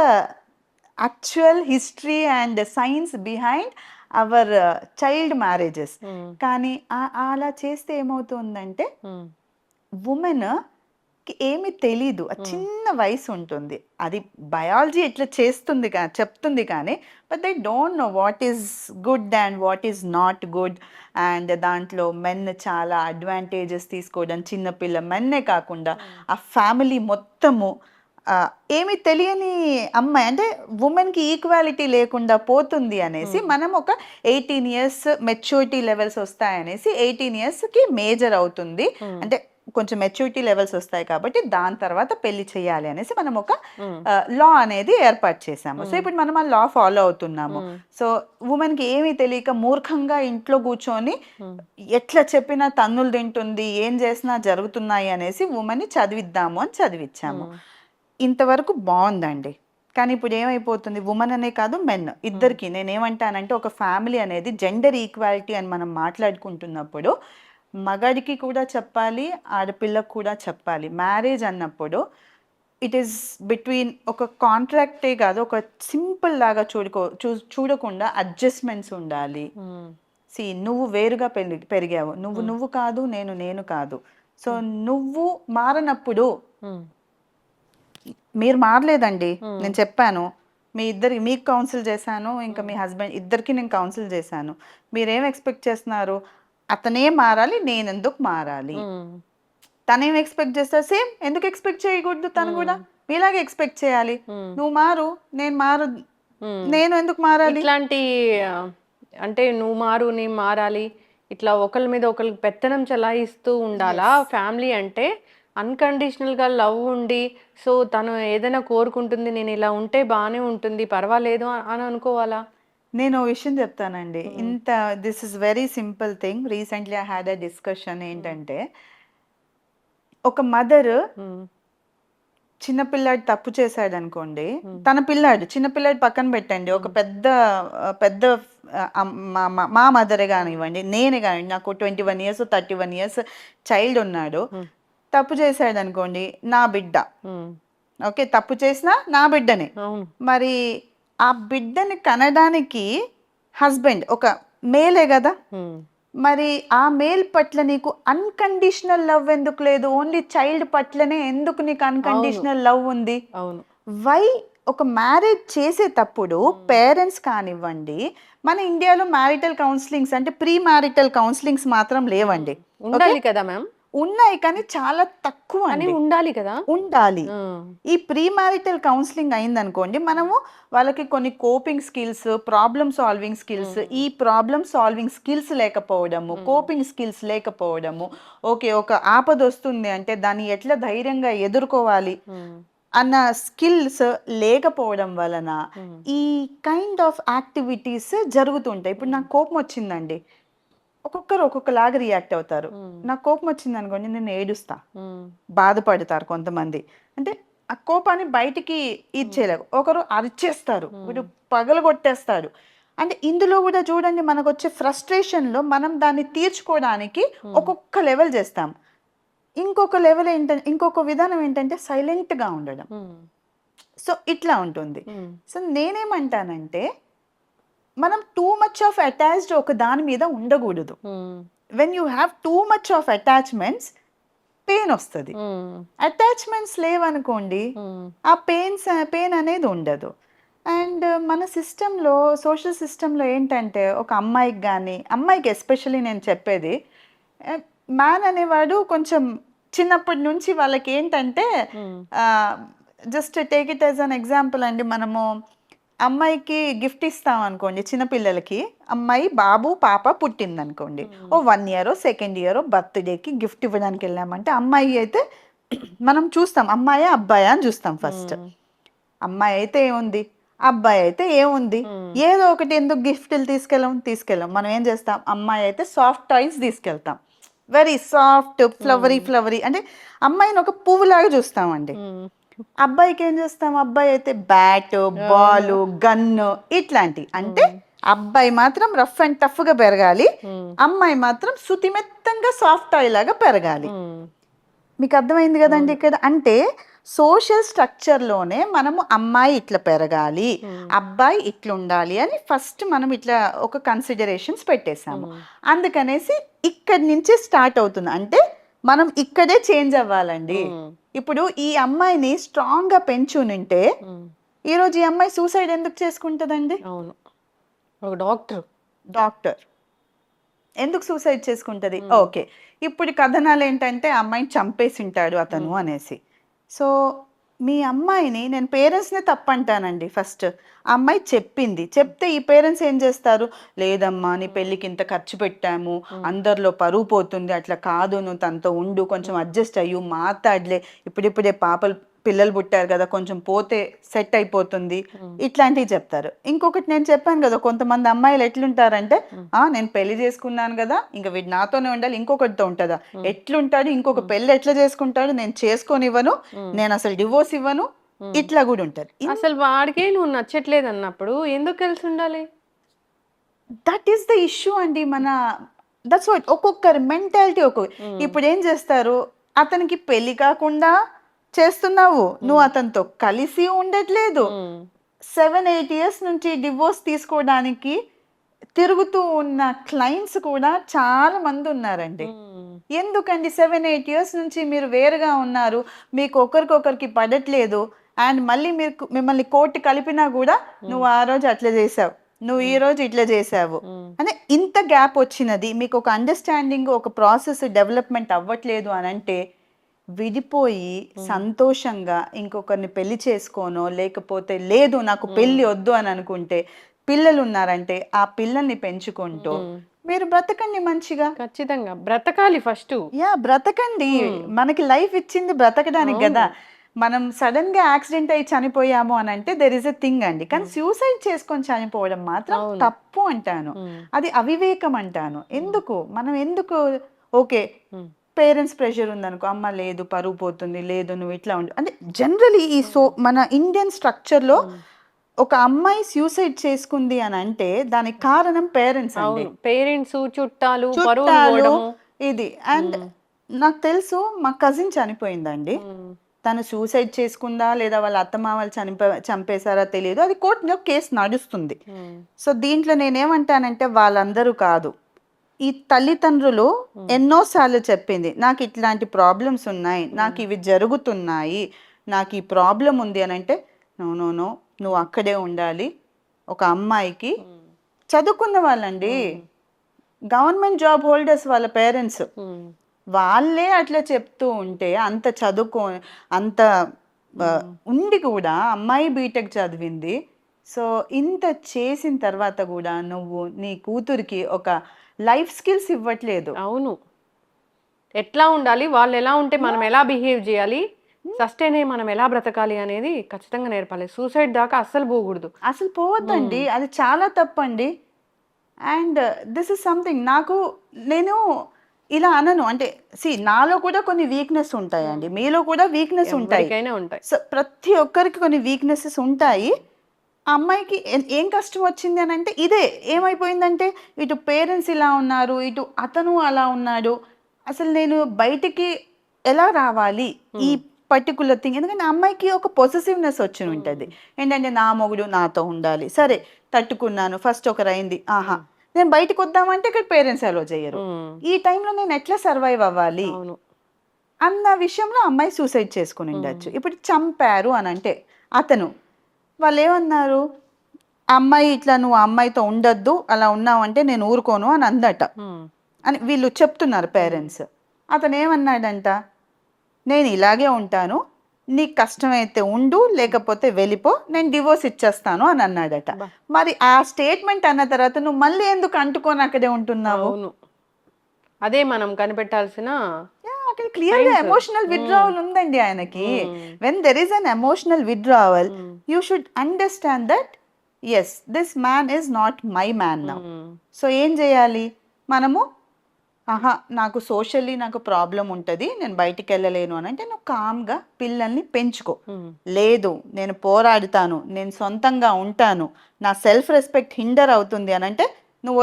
actual history and science behind our child marriages. కానీ అలా చేస్తే ఏమవుతుందంటే ఉమెన్ కి ఏమి తెలీదు, ఆ చిన్న వయసు ఉంటుంది, అది బయాలజీ ఇట్లా చేస్తుంది చెప్తుంది కానీ but they don't know what is good and what is not good. And దాంట్లో మెన్ చాలా అడ్వాంటేజెస్ తీసుకోవడం, చిన్నపిల్ల మెన్నే కాకుండా ఆ ఫ్యామిలీ మొత్తము ఏమి తెలియని అమ్మాయి అంటే ఉమెన్కి ఈక్వాలిటీ లేకుండా పోతుంది అనేసి మనం ఒక 18 years మెచ్యూరిటీ లెవెల్స్ వస్తాయనేసి 18 yearsకి మేజర్ అవుతుంది, అంటే కొంచెం మెచ్యూరిటీ లెవెల్స్ వస్తాయి కాబట్టి దాని తర్వాత పెళ్లి చేయాలి అనేసి మనం ఒక లా అనేది ఏర్పాటు చేసాము. సో ఇప్పుడు మనం ఆ లా ఫాలో అవుతున్నాము. సో ఉమెన్కి ఏమీ తెలియక మూర్ఖంగా ఇంట్లో కూర్చొని ఎట్లా చెప్పినా తన్నులు తింటుంది, ఏం చేసినా జరుగుతున్నాయి అనేసి ఉమెన్ని చదివిద్దాము అని చదివించాము. ఇంతవరకు బాగుందండి. కానీ ఇప్పుడు ఏమైపోతుంది, ఉమెన్ అనే కాదు మెన్ ఇద్దరికి నేనేమంటానంటే ఒక ఫ్యామిలీ అనేది జెండర్ ఈక్వాలిటీ అని మనం మాట్లాడుకుంటున్నప్పుడు మగాడికి కూడా చెప్పాలి, ఆడపిల్లకు కూడా చెప్పాలి. మ్యారేజ్ అన్నప్పుడు ఇట్ ఈస్ బిట్వీన్ ఒక కాంట్రాక్టే కాదు, ఒక సింపుల్ లాగా చూడకుండా అడ్జస్ట్మెంట్స్ ఉండాలి. నువ్వు వేరుగా పెరిగావు, నువ్వు కాదు, నేను కాదు. సో నువ్వు మారనప్పుడు మీరు మారలేదండి, నేను చెప్పాను మీకు కౌన్సిల్ చేశాను, ఇంకా మీ హస్బెండ్ ఇద్దరికి నేను కౌన్సిల్ చేశాను. మీరేం ఎక్స్పెక్ట్ చేస్తున్నారు? అతనే మారాలి, నేను ఎందుకు మారాలి? తనేం ఎక్స్పెక్ట్ చేస్తారు? సేమ్ ఎందుకు ఎక్స్పెక్ట్ చేయకూడదు? తను కూడా మీలాగే ఎక్స్పెక్ట్ చేయాలి. నువ్వు మారు, నేను ఎందుకు మారాలి? ఇట్లాంటి అంటే నువ్వు మారు, నేను మారాలి, ఇట్లా ఒకరి మీద ఒకరికి పెత్తనం చలాయిస్తూ ఉండాలా ఫ్యామిలీ అంటే? అన్కండిషనల్గా లవ్ ఉండి సో తను ఏదైనా కోరుకుంటుంది, నేను ఇలా ఉంటే బాగానే ఉంటుంది, పర్వాలేదు అని అనుకోవాలా? నేను ఓ విషయం చెప్తానండి. This is very simple thing. Recently I had a discussion. ఏంటంటే ఒక మదర్ చిన్నపిల్లాడు తప్పు చేశాడు అనుకోండి, చిన్నపిల్లాడు పక్కన పెట్టండి, ఒక పెద్ద మా మదరే కానివ్వండి, నేనే కానివ్వండి, నాకు 21 years 31 years చైల్డ్ ఉన్నాడు, తప్పు చేశాడు అనుకోండి, నా బిడ్డ, ఓకే, తప్పు చేసినా నా బిడ్డనే. మరి ఆ బిడ్డని కనడానికి హస్బెండ్ ఒక మేలే కదా. మరి ఆ మేల్ పట్ల నీకు అన్కండిషనల్ లవ్ ఎందుకు లేదు? ఓన్లీ చైల్డ్ పట్లనే ఎందుకు నీకు అన్కండిషనల్ లవ్ ఉంది? అవును. వై ఒక మ్యారేజ్ చేసేటప్పుడు పేరెంట్స్ కానివ్వండి, మన ఇండియాలో మ్యారిటల్ కౌన్సిలింగ్స్ అంటే ప్రీ మ్యారిటల్ కౌన్సిలింగ్స్ మాత్రం లేవండి. ఉండాలి కదా మ్యామ్? ఉన్నాయి కానీ చాలా తక్కువ అని అండి. ఉండాలి కదా? ఉండాలి. ఆ. ఈ ప్రీ మ్యారిటల్ కౌన్సిలింగ్ అయిందనుకోండి, మనము వాళ్ళకి కొన్ని coping skills, problem solving skills, ఈ ప్రాబ్లమ్ సాల్వింగ్ స్కిల్స్ లేకపోవడము, కోపింగ్ స్కిల్స్ లేకపోవడము, ఓకే ఒక ఆపద వస్తుంది అంటే దాన్ని ఎట్లా ధైర్యంగా ఎదుర్కోవాలి అన్న స్కిల్స్ లేకపోవడం వలన ఈ కైండ్ ఆఫ్ యాక్టివిటీస్ జరుగుతుంటాయి. ఇప్పుడు నాకు కోపం వచ్చిందండి, ఒక్కొక్కరు ఒక్కొక్కలాగా రియాక్ట్ అవుతారు. నాకు కోపం వచ్చింది అనుకోండి, నేను ఏడుస్తా, బాధపడతారు కొంతమంది. అంటే ఆ కోపాన్ని బయటికి ఇచ్చేయలేరు. ఒకరు అరిచేస్తారు, వీడు పగలగొట్టేస్తాడు. అంటే ఇందులో కూడా చూడండి, మనకు వచ్చే ఫ్రస్ట్రేషన్లో మనం దాన్ని తీర్చుకోవడానికి ఒక్కొక్క లెవెల్ చేస్తాం. ఇంకొక లెవెల్ ఏంటంటే, ఇంకొక విధానం ఏంటంటే సైలెంట్గా ఉండడం. సో ఇట్లా ఉంటుంది. సో నేనేమంటానంటే, మనం టూ మచ్ ఆఫ్ అటాచ్డ్ ఒక దాని మీద ఉండకూడదు. When you have too much of attachments pain వస్తుంది. అటాచ్మెంట్స్ లేవనుకోండి, ఆ పెయిన్ అనేది ఉండదు. అండ్ మన సిస్టంలో, సోషల్ సిస్టంలో ఏంటంటే, ఒక అమ్మాయికి ఎస్పెషల్లీ నేను చెప్పేది, మ్యాన్ అనేవాడు కొంచెం చిన్నప్పటి నుంచి వాళ్ళకి ఏంటంటే, just take it as an example అండి, మనము అమ్మాయికి గిఫ్ట్ ఇస్తాం అనుకోండి, చిన్నపిల్లలకి అమ్మాయి బాబు పాప పుట్టింది అనుకోండి, ఓ 1 year సెకండ్ ఇయర్ బర్త్డేకి గిఫ్ట్ ఇవ్వడానికి వెళ్ళామంటే, అమ్మాయి అయితే మనం చూస్తాం అమ్మాయా అబ్బాయా అని చూస్తాం ఫస్ట్. అమ్మాయి అయితే ఏముంది, అబ్బాయి అయితే ఏముంది, ఏదో ఒకటి. ఎందుకు గిఫ్ట్లు తీసుకెళ్ళం. మనం ఏం చేస్తాం, అమ్మాయి అయితే సాఫ్ట్ టాయ్స్ తీసుకెళ్తాం, వెరీ సాఫ్ట్ ఫ్లవరీ అంటే అమ్మాయిని ఒక పువ్వులాగా చూస్తామండి. అబ్బాయికి ఏం చేస్తాం, అబ్బాయి అయితే బ్యాట్, బాల్, గన్ను ఇట్లాంటి. అంటే అబ్బాయి మాత్రం రఫ్ అండ్ టఫ్ గా పెరగాలి, అమ్మాయి మాత్రం శుతిమెత్తంగా సాఫ్ట్ టాయ్ లాగా పెరగాలి. మీకు అర్థమైంది కదండి ఇక్కడ. అంటే సోషల్ స్ట్రక్చర్లోనే మనము అమ్మాయి ఇట్లా పెరగాలి, అబ్బాయి ఇట్లా ఉండాలి అని ఫస్ట్ మనం ఇట్లా ఒక కన్సిడరేషన్స్ పెట్టేసాము. అందుకనేసి ఇక్కడి నుంచి స్టార్ట్ అవుతుంది. అంటే మనం ఇక్కడే చేంజ్ అవ్వాలండి. ఇప్పుడు ఈ అమ్మాయిని స్ట్రాంగ్ గా పెంచునింటే ఈరోజు ఈ అమ్మాయి సూసైడ్ ఎందుకు చేసుకుంటుందండి? అవును, ఒక డాక్టర్ ఎందుకు సూసైడ్ చేసుకుంటది? ఓకే, ఇప్పుడు కథనాలు ఏంటంటే అమ్మాయిని చంపేసి ఉంటాడు అతను అనేసి. సో మీ అమ్మాయిని, నేను పేరెంట్స్నే తప్పంటానండి. ఫస్ట్ అమ్మాయి చెప్తే ఈ పేరెంట్స్ ఏం చేస్తారు, లేదమ్మా నీ పెళ్ళికి ఇంత ఖర్చు పెట్టాము, అందరిలో పరువు పోతుంది, అట్లా కాదు, నువ్వు తనతో ఉండు, కొంచెం అడ్జస్ట్ అయ్యు, మాట్లాడలే, ఇప్పుడిప్పుడే పిల్లలు పుట్టారు కదా, కొంచెం పోతే సెట్ అయిపోతుంది, ఇట్లాంటివి చెప్తారు. ఇంకొకటి నేను చెప్పాను కదా, కొంతమంది అమ్మాయిలు ఎట్లుంటారంటే, నేను పెళ్లి చేసుకున్నాను కదా, ఇంకా వీడు నాతోనే ఉండాలి, ఇంకొకటితో ఉంటుందా, ఎట్లుంటాడు, ఇంకొక పెళ్లి ఎట్లా చేసుకుంటాడు, నేను చేసుకోనివ్వను, నేను అసలు డివోర్స్ ఇవ్వను, ఇట్లా కూడా ఉంటారు. అసలు వాడికే నువ్వు నచ్చట్లేదు అన్నప్పుడు ఎందుకు కలిసి ఉండాలి? దట్ ఈస్ ద ఇష్యూ అండి. దట్స్ వాట్, ఒక్కొక్కరి మెంటాలిటీ ఇప్పుడు ఏం చేస్తారు, అతనికి పెళ్లి కాకుండా చేస్తున్నావు, నువ్వు అతనితో కలిసి ఉండట్లేదు, 7-8 years నుంచి డివోర్స్ తీసుకోవడానికి తిరుగుతూ ఉన్న క్లయింట్స్ కూడా చాలా మంది ఉన్నారండి. ఎందుకండి 7-8 years నుంచి మీరు వేరుగా ఉన్నారు, మీకు ఒకరికొకరికి పడట్లేదు, అండ్ మళ్ళీ మిమ్మల్ని కోర్టు కలిపినా కూడా నువ్వు ఆ రోజు అట్లా చేసావు, నువ్వు ఈ రోజు ఇట్లా చేసావు అంటే ఇంత గ్యాప్ వచ్చినది, మీకు ఒక అండర్స్టాండింగ్, ఒక ప్రాసెస్ డెవలప్మెంట్ అవ్వట్లేదు అని అంటే, విడిపోయి సంతోషంగా ఇంకొకరిని పెళ్లి చేసుకోనో, లేకపోతే లేదు నాకు పెళ్లి వద్దు అని అనుకుంటే, పిల్లలు ఉన్నారంటే ఆ పిల్లల్ని పెంచుకుంటూ మీరు బ్రతకండి మంచిగా. ఖచ్చితంగా బ్రతకాలి ఫస్ట్. బ్రతకండి, మనకి లైఫ్ ఇచ్చింది బ్రతకడానికి కదా. మనం సడన్ గా యాక్సిడెంట్ అయ్యి చనిపోయాము అని అంటే దెర్ ఇస్ ఎ థింగ్ అండి, కానీ సూసైడ్ చేసుకొని చనిపోవడం మాత్రం తప్పు అంటాను, అది అవివేకం అంటాను. మనం ఎందుకు ఓకే పేరెంట్స్ ప్రెషర్ ఉందనుకో, అమ్మ లేదు పరువు పోతుంది, లేదు నువ్వు ఇట్లా ఉండు అంటే, జనరలీ మన ఇండియన్ స్ట్రక్చర్లో ఒక అమ్మాయి సూసైడ్ చేసుకుంది అని అంటే దానికి కారణం పేరెంట్స్ అండి. పేరెంట్స్, చుట్టాలు ఇది. అండ్ నాకు తెలుసు, మా కజిన్ చనిపోయిందండి, తను సూసైడ్ చేసుకుందా లేదా వాళ్ళ అత్తమామలు చంపేశారా తెలియదు, అది కోర్టులో కేసు నడుస్తుంది. సో దీంట్లో నేనేమంటానంటే, వాళ్ళందరూ కాదు, ఈ తల్లిదండ్రులు ఎన్నోసార్లు చెప్పింది, నాకు ఇట్లాంటి ప్రాబ్లమ్స్ ఉన్నాయి, నాకు ఇవి జరుగుతున్నాయి, నాకు ఈ ప్రాబ్లం ఉంది అని అంటే, నో నో నో, నువ్వు అక్కడే ఉండాలి. ఒక అమ్మాయికి చదువుకున్న వాళ్ళండి, గవర్నమెంట్ జాబ్ హోల్డర్స్ వాళ్ళ పేరెంట్స్, వాళ్ళే అట్లా చెప్తూ ఉంటే, అంత చదువుకో అంత ఉండి కూడా అమ్మాయి బీటెక్ చదివింది. సో ఇంత చేసిన తర్వాత కూడా నువ్వు నీ కూతురికి ఒక లైఫ్ స్కిల్స్ ఇవ్వట్లేదు. అవును, ఎట్లా ఉండాలి, వాళ్ళు ఎలా ఉంటే మనం ఎలా బిహేవ్ చేయాలి, సస్టైన్ అయ్యి మనం ఎలా బ్రతకాలి అనేది ఖచ్చితంగా నేర్పాలి. సూసైడ్ దాకా అస్సలు పోకూడదు. అసలు పోవద్దండి, అది చాలా తప్పండి. అండ్ దిస్ ఇస్ సంథింగ్, నేను ఇలా అనను అంటే, నాలో కూడా కొన్ని వీక్నెస్ ఉంటాయండి, మీలో కూడా వీక్నెస్ ఉంటాయి. ఎవరికైనా ఉంటాయి. సో ప్రతి ఒక్కరికి కొన్ని వీక్నెసెస్ ఉంటాయి. ఆ అమ్మాయికి ఏం కష్టం వచ్చింది అని అంటే ఇదే ఏమైపోయిందంటే, ఇటు పేరెంట్స్ ఇలా ఉన్నారు, ఇటు అతను అలా ఉన్నాడు. అసలు నేను బయటికి ఎలా రావాలి ఈ పర్టికులర్ థింగ్, ఎందుకంటే ఆ అమ్మాయికి ఒక పొసెసివ్నెస్ వచ్చి ఉంటుంది. ఏంటంటే నా మొగుడు నాతో ఉండాలి, సరే తట్టుకున్నాను, ఫస్ట్ ఒకరైంది, ఆహా నేను బయటకు వద్దామంటే ఇక్కడ పేరెంట్స్ అలో చేయరు. ఈ టైంలో నేను ఎట్లా సర్వైవ్ అవ్వాలి అవును. అన్న విషయంలో అమ్మాయి సూసైడ్ చేసుకుని ఉండొచ్చు. ఇప్పుడు చంపారు అని అంటే అతను, వాళ్ళు ఏమన్నారు, అమ్మాయి ఇట్లా నువ్వు ఆ అమ్మాయితో ఉండొద్దు, అలా ఉన్నావంటే నేను ఊరుకోను అని అందట అని వీళ్ళు చెప్తున్నారు పేరెంట్స్. అతను ఏమన్నాడంట, నేను ఇలాగే ఉంటాను, నీకు కష్టమైతే ఉండు, లేకపోతే వెళ్ళిపో, నేను డివోర్స్ ఇచ్చేస్తాను అని అన్నాడట. మరి ఆ స్టేట్మెంట్ అన్న తర్వాత నువ్వు మళ్ళీ ఎందుకు అంటుకొని అక్కడే ఉంటున్నావు? అవును, అదే మనం కనిపెట్టాల్సిన. అక్కడ క్లియర్ గా ఎమోషనల్ విత్డ్రావల్ ఉందండి ఆయనకి. When there is an emotional withdrawal, you should understand that yes this man is not my man now. So ఏం చేయాలి మనము, ఆహా నాకు సోషల్లీ నాకు ప్రాబ్లం ఉంటుంది, నేను బయటికి వెళ్ళలేను అని అంటే నువ్వు కామ్గా పిల్లల్ని పెంచుకో. లేదు నేను పోరాడుతాను, నేను సొంతంగా ఉంటాను, నా సెల్ఫ్ రెస్పెక్ట్ హిండర్ అవుతుంది అని అంటే నువ్వు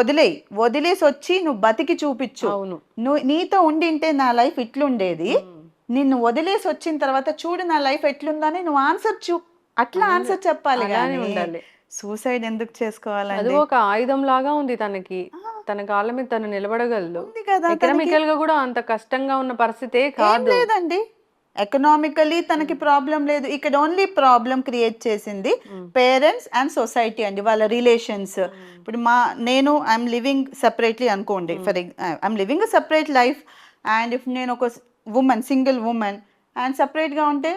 వదిలేసి వచ్చి నువ్వు బతికి చూపించు. అవును. నువ్వు నీతో ఉండింటే నా లైఫ్ ఇట్లుండేది, నిన్ను వదిలేసి వచ్చిన తర్వాత చూడు నా లైఫ్ ఎట్లుందని నువ్వు అట్లా ఆన్సర్ చెప్పాలి. అలానే ఉండాలి. సూసైడ్ ఎందుకు అది చేసుకోవాలండి? ఒక ఆయుధం లాగా ఉంది తనకి, తన కాళ్ళ మీద తను నిలబడగలదు. ఉంది కదా ఎకనామికల్ గా కూడా అంత కష్టంగా ఉన్న పరిస్థితే ఏం కాదు. లేదండి, ఎకనామికలీ తనకి ప్రాబ్లం లేదు. ఇక్కడ ఓన్లీ ప్రాబ్లం క్రియేట్ చేసింది పేరెంట్స్ అండ్ సొసైటీ అండి, వాళ్ళ రిలేషన్స్. ఇప్పుడు నేను ఐఎమ్ లివింగ్ సెపరేట్లీ అనుకోండి, I'm living a separate life, and if నేను ఒక సింగిల్ ఉమెన్ అండ్ సెపరేట్గా ఉంటే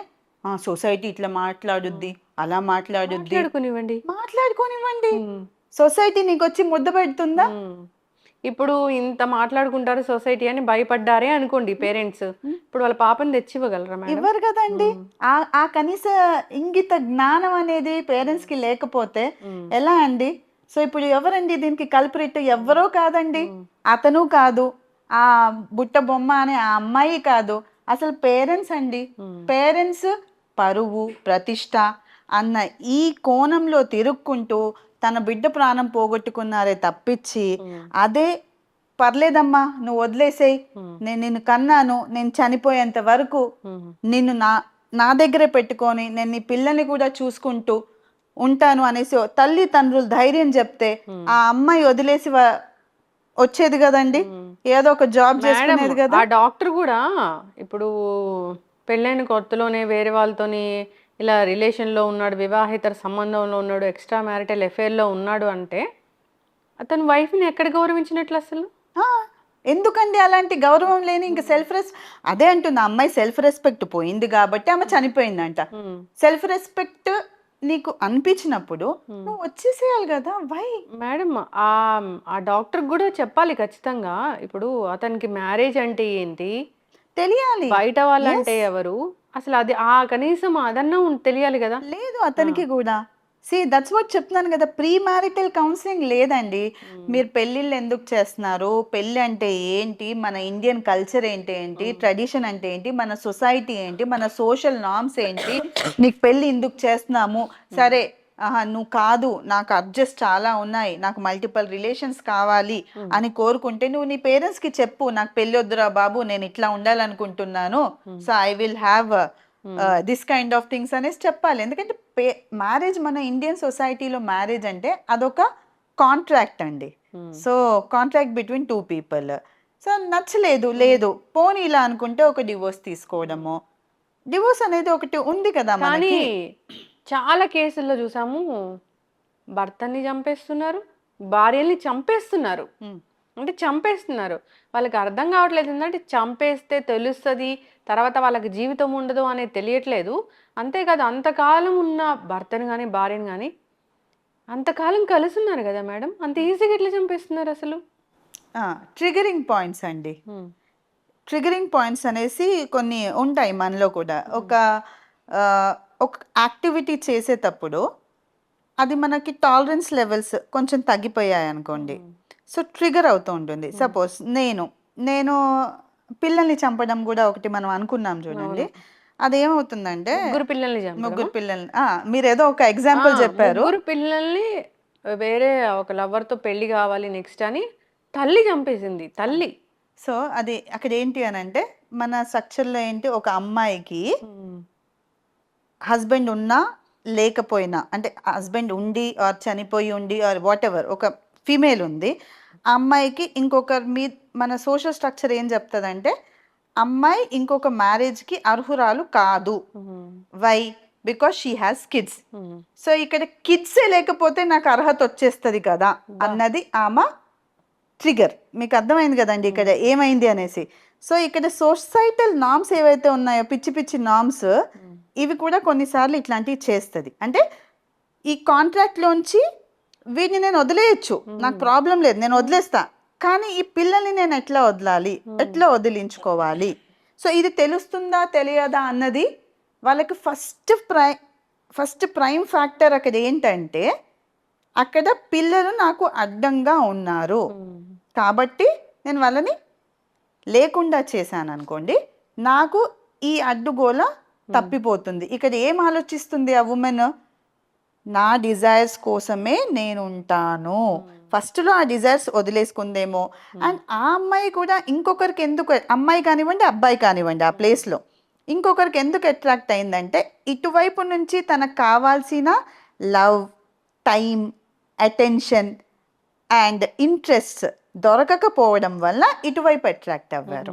సొసైటీ ఇట్లా మాట్లాడుద్ది, అలా మాట్లాడుద్ది, మాట్లాడుకోనివ్వండి. సొసైటీ నీకు వచ్చి ముద్ద పెడుతుందా? ఇప్పుడు ఇంత మాట్లాడుకుంటారు సొసైటీ అని భయపడ్డారే అనుకోండి పేరెంట్స్, ఇప్పుడు వాళ్ళ పాపని తెచ్చి ఇవ్వగలరా మేడం? ఇవ్వరు కదండి. ఆ కనీస ఇంగిత జ్ఞానం అనేది పేరెంట్స్ కి లేకపోతే ఎలా అండి? సో ఇప్పుడు ఎవరండి దీనికి కల్పరిట్? ఎవ్వరో కాదండి, అతను కాదు, ఆ బుట్ట బొమ్మ అనే ఆ అమ్మాయి కాదు, అసలు పేరెంట్స్ అండి. పేరెంట్స్ పరువు ప్రతిష్ట అన్న ఈ కోణంలో తిరుక్కుంటూ తన బిడ్డ ప్రాణం పోగొట్టుకున్నారే తప్పించి, అదే పర్లేదమ్మా నువ్వు వదిలేసేయి, నేను నిన్ను కన్నాను, నేను చనిపోయేంత వరకు నిన్ను నా దగ్గరే పెట్టుకొని నేను నీ పిల్లల్ని కూడా చూసుకుంటూ ఉంటాను అనేసి తల్లిదండ్రులు ధైర్యం చెప్తే ఆ అమ్మాయి వదిలేసి వచ్చేది కదండి, ఏదో ఒక జాబ్ చేసుకునేది కదా. ఆ డాక్టర్ కూడా ఇప్పుడు పెళ్ళైన కొత్తలోనే వేరే వాళ్ళతోని ఇలా రిలేషన్లో ఉన్నాడు, వివాహేతర సంబంధంలో ఉన్నాడు, ఎక్స్ట్రా మ్యారిటల్ అఫేర్లో ఉన్నాడు అంటే అతను వైఫ్ని ఎక్కడ గౌరవించినట్లు అసలు? ఎందుకండి అలాంటి గౌరవం లేని ఇంకా అదే అంటుంది ఆ అమ్మాయి, సెల్ఫ్ రెస్పెక్ట్ పోయింది కాబట్టి ఆమె చనిపోయిందంట. సెల్ఫ్ రెస్పెక్ట్ నీకు అనిపించినప్పుడు నువ్వు వచ్చేసేయాలి కదా. వై మేడం, ఆ డాక్టర్ కూడా చెప్పాలి ఖచ్చితంగా. ఇప్పుడు అతనికి మ్యారేజ్ అంటే ఏంటి తెలియాలి, బయట వాళ్ళంటే ఎవరు, అసలు అది కనీసం అదన్నా తెలియాలి కదా. లేదు అతనికి కూడా. దట్స్ వాట్ చెప్తున్నాను కదా, ప్రీ మ్యారిటల్ కౌన్సిలింగ్ లేదండి. మీరు పెళ్ళిళ్ళు ఎందుకు చేస్తున్నారు, పెళ్ళి అంటే ఏంటి, మన ఇండియన్ కల్చర్ ఏంటి, ట్రెడిషన్ అంటే ఏంటి, మన సొసైటీ ఏంటి, మన సోషల్ నార్మ్స్ ఏంటి, నీకు పెళ్ళి ఎందుకు చేస్తున్నాము, సరే నువ్వు కాదు నాకు అడ్జస్ట్ చాలా ఉన్నాయి, నాకు మల్టిపుల్ రిలేషన్స్ కావాలి అని కోరుకుంటే నువ్వు నీ పేరెంట్స్ కి చెప్పు, నాకు పెళ్ళి వద్దురా బాబు, నేను ఇట్లా ఉండాలనుకుంటున్నాను, so I will have this kind of things అనేసి చెప్పాలి. ఎందుకంటే మ్యారేజ్ మన ఇండియన్ సొసైటీలో మ్యారేజ్ అంటే అదొక కాంట్రాక్ట్ అండి. So contract between two people. So నచ్చలేదు, లేదు పోనీ ఇలా అనుకుంటే ఒక డివోర్స్ తీసుకోవడము. డివోర్స్ అనేది ఒకటి ఉంది కదా కానీ మనకి. చాలా కేసుల్లో చూసాము, భర్తని చంపేస్తున్నారు, భార్యల్ని చంపేస్తున్నారు. అంటే చంపేస్తున్నారు. వాళ్ళకి అర్థం కావట్లేదు ఏంటంటే చంపేస్తే తెలుస్తుంది, తర్వాత వాళ్ళకి జీవితం ఉండదు అనేది తెలియట్లేదు. అంతేకాదు అంతకాలం ఉన్న భర్తని కానీ భార్యని కానీ అంతకాలం కలిసి ఉన్నారు కదా మేడం, అంత ఈజీగా ఎట్లా చంపేస్తున్నారు అసలు? ట్రిగరింగ్ పాయింట్స్ అండి. ట్రిగరింగ్ పాయింట్స్ అనేసి కొన్ని ఉంటాయి మనలో కూడా. ఒక యాక్టివిటీ చేసేటప్పుడు అది మనకి టాలరెన్స్ లెవెల్స్ కొంచెం తగ్గిపోయాయి అనుకోండి, సో ట్రిగర్ అవుతూ ఉంటుంది. సపోజ్ నేను పిల్లల్ని చంపడం కూడా ఒకటి మనం అనుకున్నాం చూడండి. అదేమవుతుందంటే ముగ్గురు పిల్లల్ని ముగ్గురు పిల్లల్ని మీరు ఏదో ఒక ఎగ్జాంపుల్ చెప్పారు. ముగ్గురు పిల్లల్ని వేరే ఒక లవర్ తో పెళ్లి కావాలి నెక్స్ట్ అని తల్లి చంపేసింది, తల్లి. సో అది అక్కడ ఏంటి అని అంటే మన స్ట్రక్చర్లో ఏంటి, ఒక అమ్మాయికి హస్బెండ్ ఉన్నా లేకపోయినా, అంటే హస్బెండ్ ఉండి ఆర్ చనిపోయి ఉండి ఆర్ వాట్ ఎవర్, ఒక ఫీమేల్ ఉంది, ఆ అమ్మాయికి ఇంకొకరి మీద మన సోషల్ స్ట్రక్చర్ ఏం చెప్తుందంటే అమ్మాయి ఇంకొక మ్యారేజ్కి అర్హురాలు కాదు. Why? Because she has kids. So ఇక్కడ కిడ్సే లేకపోతే నాకు అర్హత వచ్చేస్తుంది కదా అన్నది ఆమె ట్రిగర్. మీకు అర్థమైంది కదండి ఇక్కడ ఏమైంది అనేసి. సో ఇక్కడ సొసైటల్ నామ్స్ ఏవైతే ఉన్నాయో, పిచ్చి పిచ్చి నామ్స్, ఇవి కూడా కొన్నిసార్లు ఇట్లాంటివి చేస్తుంది. అంటే ఈ కాంట్రాక్ట్లోంచి వీటిని నేను వదిలేయచ్చు, నాకు ప్రాబ్లం లేదు, నేను వదిలేస్తా, కానీ ఈ పిల్లల్ని నేను ఎట్లా వదలాలి, ఎట్లా వదిలించుకోవాలి? సో ఇది తెలుస్తుందా తెలియదా అన్నది వాళ్ళకి ఫస్ట్ ప్రైమ్ ఫ్యాక్టర్ అక్కడ ఏంటంటే అక్కడ పిల్లలు నాకు అడ్డంగా ఉన్నారు కాబట్టి నేను వాళ్ళని లేకుండా చేశాను అనుకోండి, నాకు ఈ అడ్డుగోల తప్పిపోతుంది. ఇక్కడ ఏం ఆలోచిస్తుంది ఆ ఉమెన్? నా డిజైర్స్ కోసమే నేను ఉంటాను. ఫస్ట్లో ఆ డిజైర్స్ వదిలేసుకుందేమో. అండ్ ఆ అమ్మాయి కూడా ఇంకొకరికి ఎందుకు, అమ్మాయి కానివ్వండి అబ్బాయి కానివ్వండి, ఆ ప్లేస్లో ఇంకొకరికి ఎందుకు అట్రాక్ట్ అయిందంటే ఇటువైపు నుంచి తనకు కావాల్సిన love, time, attention and interest దొరకకపోవడం వల్ల ఇటువైపు అట్రాక్ట్ అవ్వారు.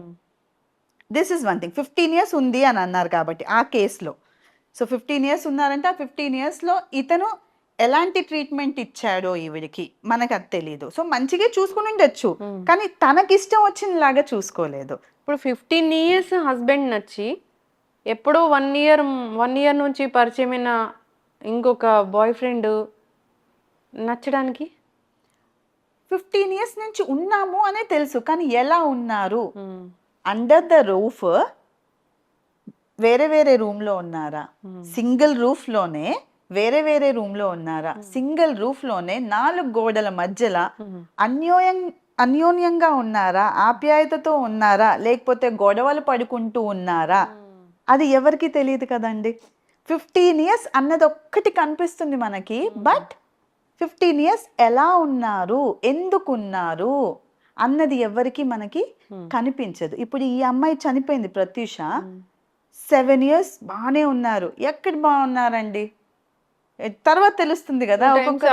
This is one thing. 15 years ఉంది అని అన్నారు కాబట్టి ఆ కేసులో. సో 15 years ఉన్నారంటే ఆ 15 yearsలో ఇతను ఎలాంటి ట్రీట్మెంట్ ఇచ్చాడో ఈవిడికి మనకు అది తెలియదు. సో మంచిగా చూసుకుని ఉండొచ్చు, కానీ తనకిష్టం వచ్చినలాగా చూసుకోలేదు. ఇప్పుడు 15 years హస్బెండ్ నచ్చి ఎప్పుడో 1 year నుంచి పరిచయమైన ఇంకొక బాయ్ ఫ్రెండ్ నచ్చడానికి 15 years నుంచి ఉన్నాము అనే తెలుసు, కానీ ఎలా ఉన్నారు? అండర్ ద రూఫ్ వేరే వేరే రూమ్లో ఉన్నారా? సింగిల్ రూఫ్లోనే వేరే వేరే రూమ్లో ఉన్నారా? సింగిల్ రూఫ్లోనే 4 గోడల మధ్యలో అన్యోన్యంగా ఉన్నారా? ఆప్యాయతతో ఉన్నారా? లేకపోతే గొడవలు పడుకుంటూ ఉన్నారా? అది ఎవరికి తెలియదు కదండి. 15 years అన్నది ఒక్కటి కనిపిస్తుంది మనకి, బట్ 15 years ఎలా ఉన్నారు, ఎందుకున్నారు అన్నది ఎవరికి మనకి కనిపించదు. ఇప్పుడు ఈ అమ్మాయి చనిపోయింది ప్రత్యూష, 7 years బాగానే ఉన్నారు. ఎక్కడ బాగున్నారండి? తర్వాత తెలుస్తుంది కదా.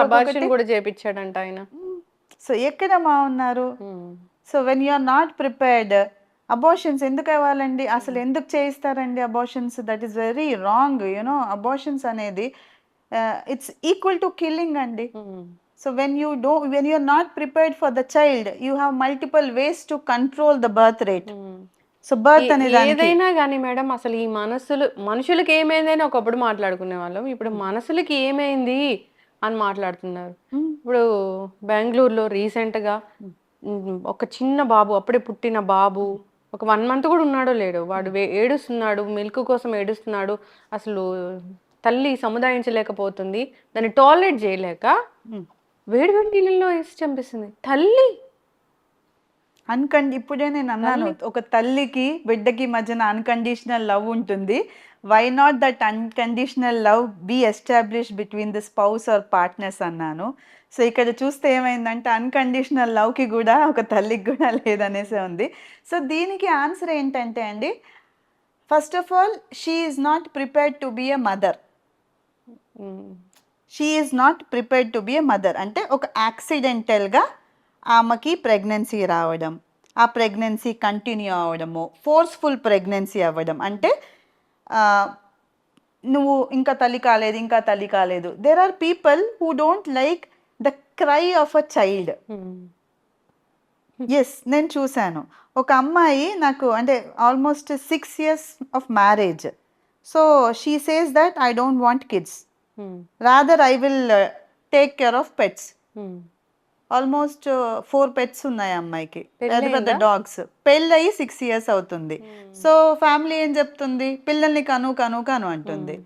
అబార్షన్ కూడా చేపించాడంట ఆయన. సో ఎక్కడ బాగున్నారు? So when you are not prepared, abortions ఎందుకు అవ్వాలండి? అసలు ఎందుకు చేయిస్తారండి abortions? That is very wrong. You know abortions అనేది ఇట్స్ ఈక్వల్ టు కిల్లింగ్ అండి. So when you are not prepared for the child, you have multiple ways to control the birth rate. So birth అనేది ఏదైనా కానీ madam, అసలు ఈ మనుషులకి ఏమైందని ఒకప్పుడు మాట్లాడుకునే వాళ్ళం, ఇప్పుడు మనసులకి ఏమైంది అని మాట్లాడుతున్నారు. ఇప్పుడు బెంగళూరులో రీసెంట్గా ఒక చిన్న బాబు, అప్పుడే పుట్టిన బాబు, ఒక 1 month కూడా ఉన్నాడో లేడో, వాడు ఏడుస్తున్నాడు, మిల్క్ కోసం ఏడుస్తున్నాడు. అసలు తల్లి సముదాయించలేకపోతుంది, దాన్ని టాలరేట్ చేయలేక వేడి వేడి నీళ్ళలో వేసి చంపేసింది తల్లి. ఇప్పుడే నేను అన్నాను, ఒక తల్లికి బిడ్డకి మధ్యన అన్కండిషనల్ లవ్ ఉంటుంది. Why not that unconditional love be establish between the spouse or partners అన్నాను. సో ఇక్కడ చూస్తే ఏమైందంటే అన్కండిషనల్ లవ్కి కూడా ఒక తల్లికి కూడా లేదనేసే ఉంది. సో దీనికి ఆన్సర్ ఏంటంటే అండి, first of all she is not prepared to be a mother. She is not prepared to be a mother అంటే ఒక యాక్సిడెంటల్గా ఆమెకి ప్రెగ్నెన్సీ రావడం, ఆ ప్రెగ్నెన్సీ కంటిన్యూ అవ్వడము, ఫోర్స్ఫుల్ ప్రెగ్నెన్సీ అవ్వడం. అంటే ఆ, నువ్వు ఇంకా తల్లి కాలేదు. There are people who don't like the cry of a child. Yes, నేను చూశాను. ఒక అమ్మాయి నాకు అంటే almost 6 years of marriage. So she says that I don't want kids, rather I will take care of pets. Almost 4 pets ఉన్నాయి అమ్మాయికి, పెద్ద పెద్ద డాగ్స్. పెళ్ళయి 6 years అవుతుంది. సో ఫ్యామిలీ ఏం చెప్తుంది, పిల్లల్ని కను కను కను అంటుంది.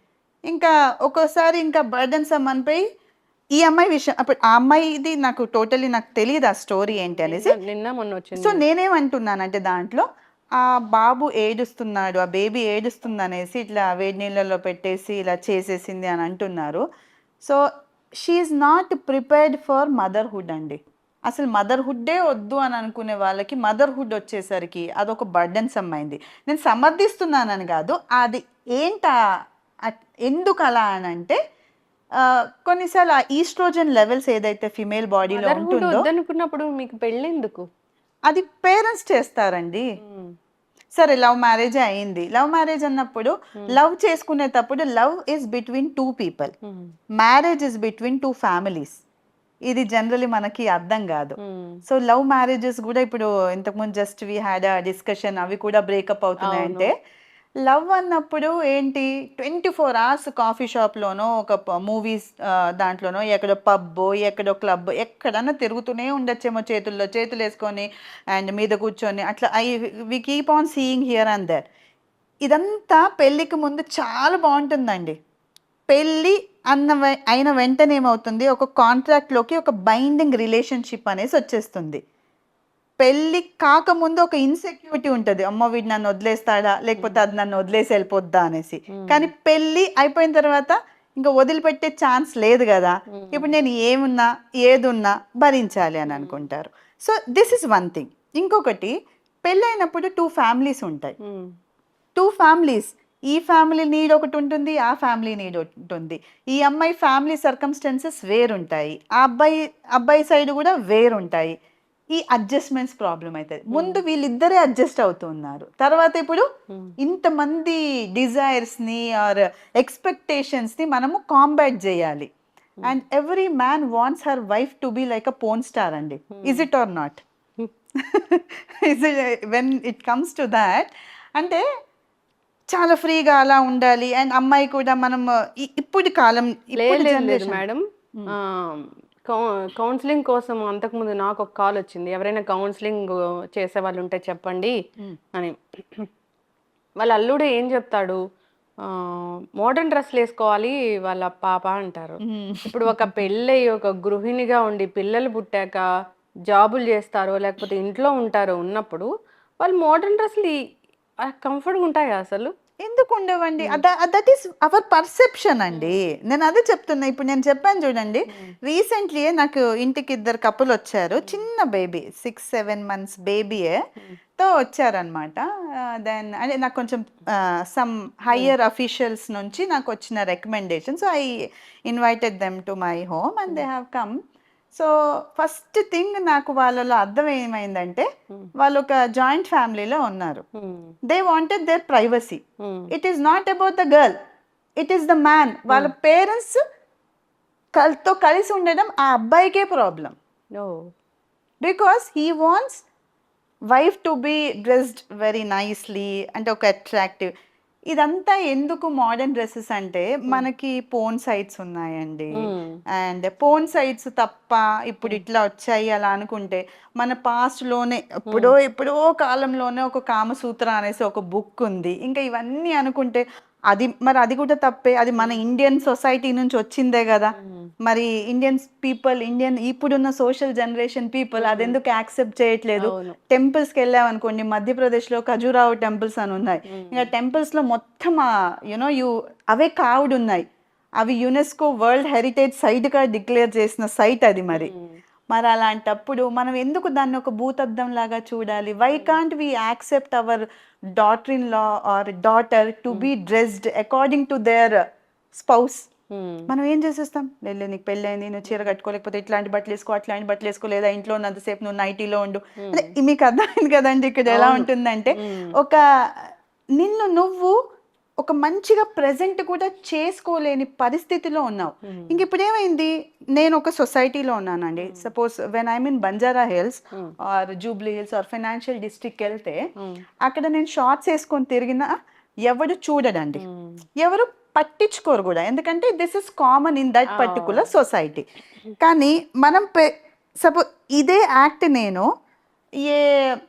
ఇంకా ఒక్కోసారి ఇంకా బర్డెన్సమ్ అనిపోయి ఈ అమ్మాయి విషయం, అప్పుడు ఆ అమ్మాయిది నాకు టోటలీ నాకు తెలియదు ఆ స్టోరీ ఏంటి అనేసి. నిన్న మొన్న వచ్చింది. సో నేనేమంటున్నానంటే దాంట్లో ఆ బాబు ఏడుస్తున్నాడు, ఆ బేబీ ఏడుస్తుంది అనేసి ఇట్లా వేడి నీళ్ళలో పెట్టేసి ఇలా చేసేసింది అని అంటున్నారు. So she is not prepared for motherhood అండి. అసలు మదర్హుడ్డే వద్దు అని అనుకునే వాళ్ళకి మదర్హుడ్ వచ్చేసరికి అదొక బర్డెన్సమ్ అయింది. నేను సమర్థిస్తున్నానని కాదు, అది ఏంటా ఎందుకు అలా అని అంటే కొన్నిసార్లు ఆ ఈస్ట్రోజన్ లెవెల్స్ ఏదైతే ఫిమేల్ బాడీలో ఉంటుందో, వద్దనుకున్నప్పుడు మీకు పెళ్ళెందుకు? అది పేరెంట్స్ చేస్తారండి. సరే లవ్ మ్యారేజ్ అయింది, లవ్ మ్యారేజ్ అన్నప్పుడు లవ్ చేసుకునేటప్పుడు love is between 2 people, marriage is between 2 families. ఇది జనరలీ మనకి అర్థం కాదు. సో లవ్ మ్యారేజెస్ కూడా ఇప్పుడు ఇంతకుముందు just we had a discussion, అవి కూడా బ్రేకప్ అవుతున్నాయంటే లవ్ అన్నప్పుడు ఏంటి 24 hours కాఫీ షాప్లోనో ఒక మూవీస్ దాంట్లోనో ఎక్కడో పబ్బో ఎక్కడో క్లబ్ ఎక్కడన్నా తిరుగుతూనే ఉండొచ్చేమో, చేతుల్లో చేతులు వేసుకొని అండ్ మీద కూర్చొని అట్లా we keep on seeing here and there. ఇదంతా పెళ్ళికి ముందు చాలా బాగుంటుందండి. పెళ్ళి అయిన వెంటనే ఏమవుతుంది, ఒక కాంట్రాక్ట్లోకి ఒక బైండింగ్ రిలేషన్షిప్ అనేసి వచ్చేస్తుంది. పెళ్ళి కాకముందు ఒక ఇన్సెక్యూరిటీ ఉంటుంది, అమ్మ వీడు నన్ను వదిలేస్తాడా లేకపోతే అది నన్ను వదిలేసి వెళ్ళిపోద్దా అనేసి. కానీ పెళ్ళి అయిపోయిన తర్వాత ఇంకా వదిలిపెట్టే ఛాన్స్ లేదు కదా, ఇప్పుడు నేను ఏమున్నా ఏదున్నా భరించాలి అని అనుకుంటారు. So this is one thing. ఇంకొకటి, పెళ్ళైనప్పుడు 2 families ఉంటాయి. 2 families, ఈ ఫ్యామిలీ నీడ్ ఒకటి ఉంటుంది, ఆ ఫ్యామిలీ నీడ్ ఒకటి ఉంటుంది. ఈ అమ్మాయి ఫ్యామిలీ సర్కమ్స్టెన్సెస్ వేరుంటాయి, ఆ అబ్బాయి సైడ్ కూడా వేరుంటాయి. ఈ అడ్జస్ట్మెంట్స్ ప్రాబ్లం అవుతుంది. ముందు వీళ్ళిద్దరే అడ్జస్ట్ అవుతున్నారు, తర్వాత ఇప్పుడు ఇంతమంది డిజైర్స్ని ఆర్ ఎక్స్పెక్టేషన్స్ని మనము కాంబాట్ చేయాలి. And every man wants her wife to be like a porn star అండి. Is it or not? Is it when it comes to that? అంటే చాలా ఫ్రీగా అలా ఉండాలి. అండ్ అమ్మాయి కూడా మనం ఇప్పుడు కాలం ఇప్పుడు లేదు మేడం, కౌన్సిలింగ్ కోసం అంతకుముందు నాకు ఒక కాల్ వచ్చింది, ఎవరైనా కౌన్సిలింగ్ చేసే వాళ్ళు ఉంటే చెప్పండి అని. వాళ్ళ అల్లుడు ఏం చెప్తాడు, మోడర్న్ డ్రెస్లు వేసుకోవాలి వాళ్ళ పాప అంటారు. ఇప్పుడు ఒక పెళ్ళయి ఒక గృహిణిగా ఉండి పిల్లలు పుట్టాక జాబులు చేస్తారో లేకపోతే ఇంట్లో ఉంటారో ఉన్నప్పుడు వాళ్ళు మోడర్న్ డ్రెస్లు కంఫర్ట్గా ఉంటాయా అసలు? ఎందుకు ఉండవండి? దట్ ఈస్ అవర్ పర్సెప్షన్ అండి. నేను అదే చెప్తున్నా. ఇప్పుడు నేను చెప్పాను చూడండి, రీసెంట్లీ నాకు ఇంటికి 2 కపుల్ వచ్చారు, చిన్న బేబీ 6-7 months బేబీయే తో వచ్చారనమాట. దెన్ అంటే నాకు కొంచెం సమ్ హయ్యర్ అఫీషియల్స్ నుంచి నాకు వచ్చిన recommendation. So I invited them to my home and they have come. So first thing నాకు వాళ్ళలో అర్థం ఏమైందంటే, వాళ్ళు ఒక జాయింట్ ఫ్యామిలీలో ఉన్నారు. They wanted their privacy. It is not about the girl, it is the man. వాళ్ళ పేరెంట్స్ తో కలిసి ఉండడం ఆ అబ్బాయికే problem. Because he wants wife to be dressed very nicely, అంటే ఒక అట్రాక్టివ్. ఇదంతా ఎందుకు మోడర్న్ డ్రెస్సెస్ అంటే, మనకి పోన్ సైట్స్ ఉన్నాయండి. అండ్ పోన్ సైట్స్ తప్ప ఇప్పుడు ఇట్లా వచ్చాయి అలా అనుకుంటే, మన పాస్ట్లోనే ఎప్పుడో కాలంలోనే ఒక కామసూత్ర అనేసి ఒక బుక్ ఉంది. ఇంకా ఇవన్నీ అనుకుంటే అది కూడా తప్పే. అది మన ఇండియన్ సొసైటీ నుంచి వచ్చిందే కదా. మరి ఇండియన్ ఇప్పుడున్న సోషల్ జనరేషన్ పీపుల్ అదెందుకు యాక్సెప్ట్ చేయట్లేదు? టెంపుల్స్కి వెళ్ళామనుకోండి, మధ్యప్రదేశ్లో ఖజురాహో టెంపుల్స్ అని ఉన్నాయి. ఇంకా టెంపుల్స్లో మొత్తం అవే కావుడు ఉన్నాయి. అవి యునెస్కో వరల్డ్ హెరిటేజ్ సైట్గా డిక్లేర్ చేసిన సైట్ అది. మరి అలాంటప్పుడు మనం ఎందుకు దాన్ని ఒక భూతద్దం లాగా చూడాలి? Why can't we accept our daughter in law or daughter to be dressed according to their spouse? మనం ఏం చేసేస్తాం, లేదు నీకు పెళ్ళి అయింది, నువ్వు చీర కట్టుకోలేకపోతే ఇట్లాంటి బట్టలు వేసుకో, అట్లాంటి బట్టలు వేసుకో, లేదా ఇంట్లో ఉన్నంతసేపు నువ్వు నైటీలో ఉండు. అంటే మీకు అర్థమైంది కదండి ఇక్కడ ఎలా ఉంటుందంటే, ఒక నిన్ను నువ్వు ఒక మంచిగా ప్రెజెంట్ కూడా చేసుకోలేని పరిస్థితిలో ఉన్నావు. ఇంక ఇప్పుడు ఏమైంది, నేను ఒక సొసైటీలో ఉన్నానండి, suppose when I mean Banjara Hills or Jubilee Hills or financial district వెళ్తే అక్కడ నేను షార్ట్స్ వేసుకొని తిరిగినా ఎవరు చూడడండి, ఎవరు పట్టించుకోరు కూడా, ఎందుకంటే this is common in that particular society. కానీ మనం సపోజ్ ఇదే యాక్ట్ నేను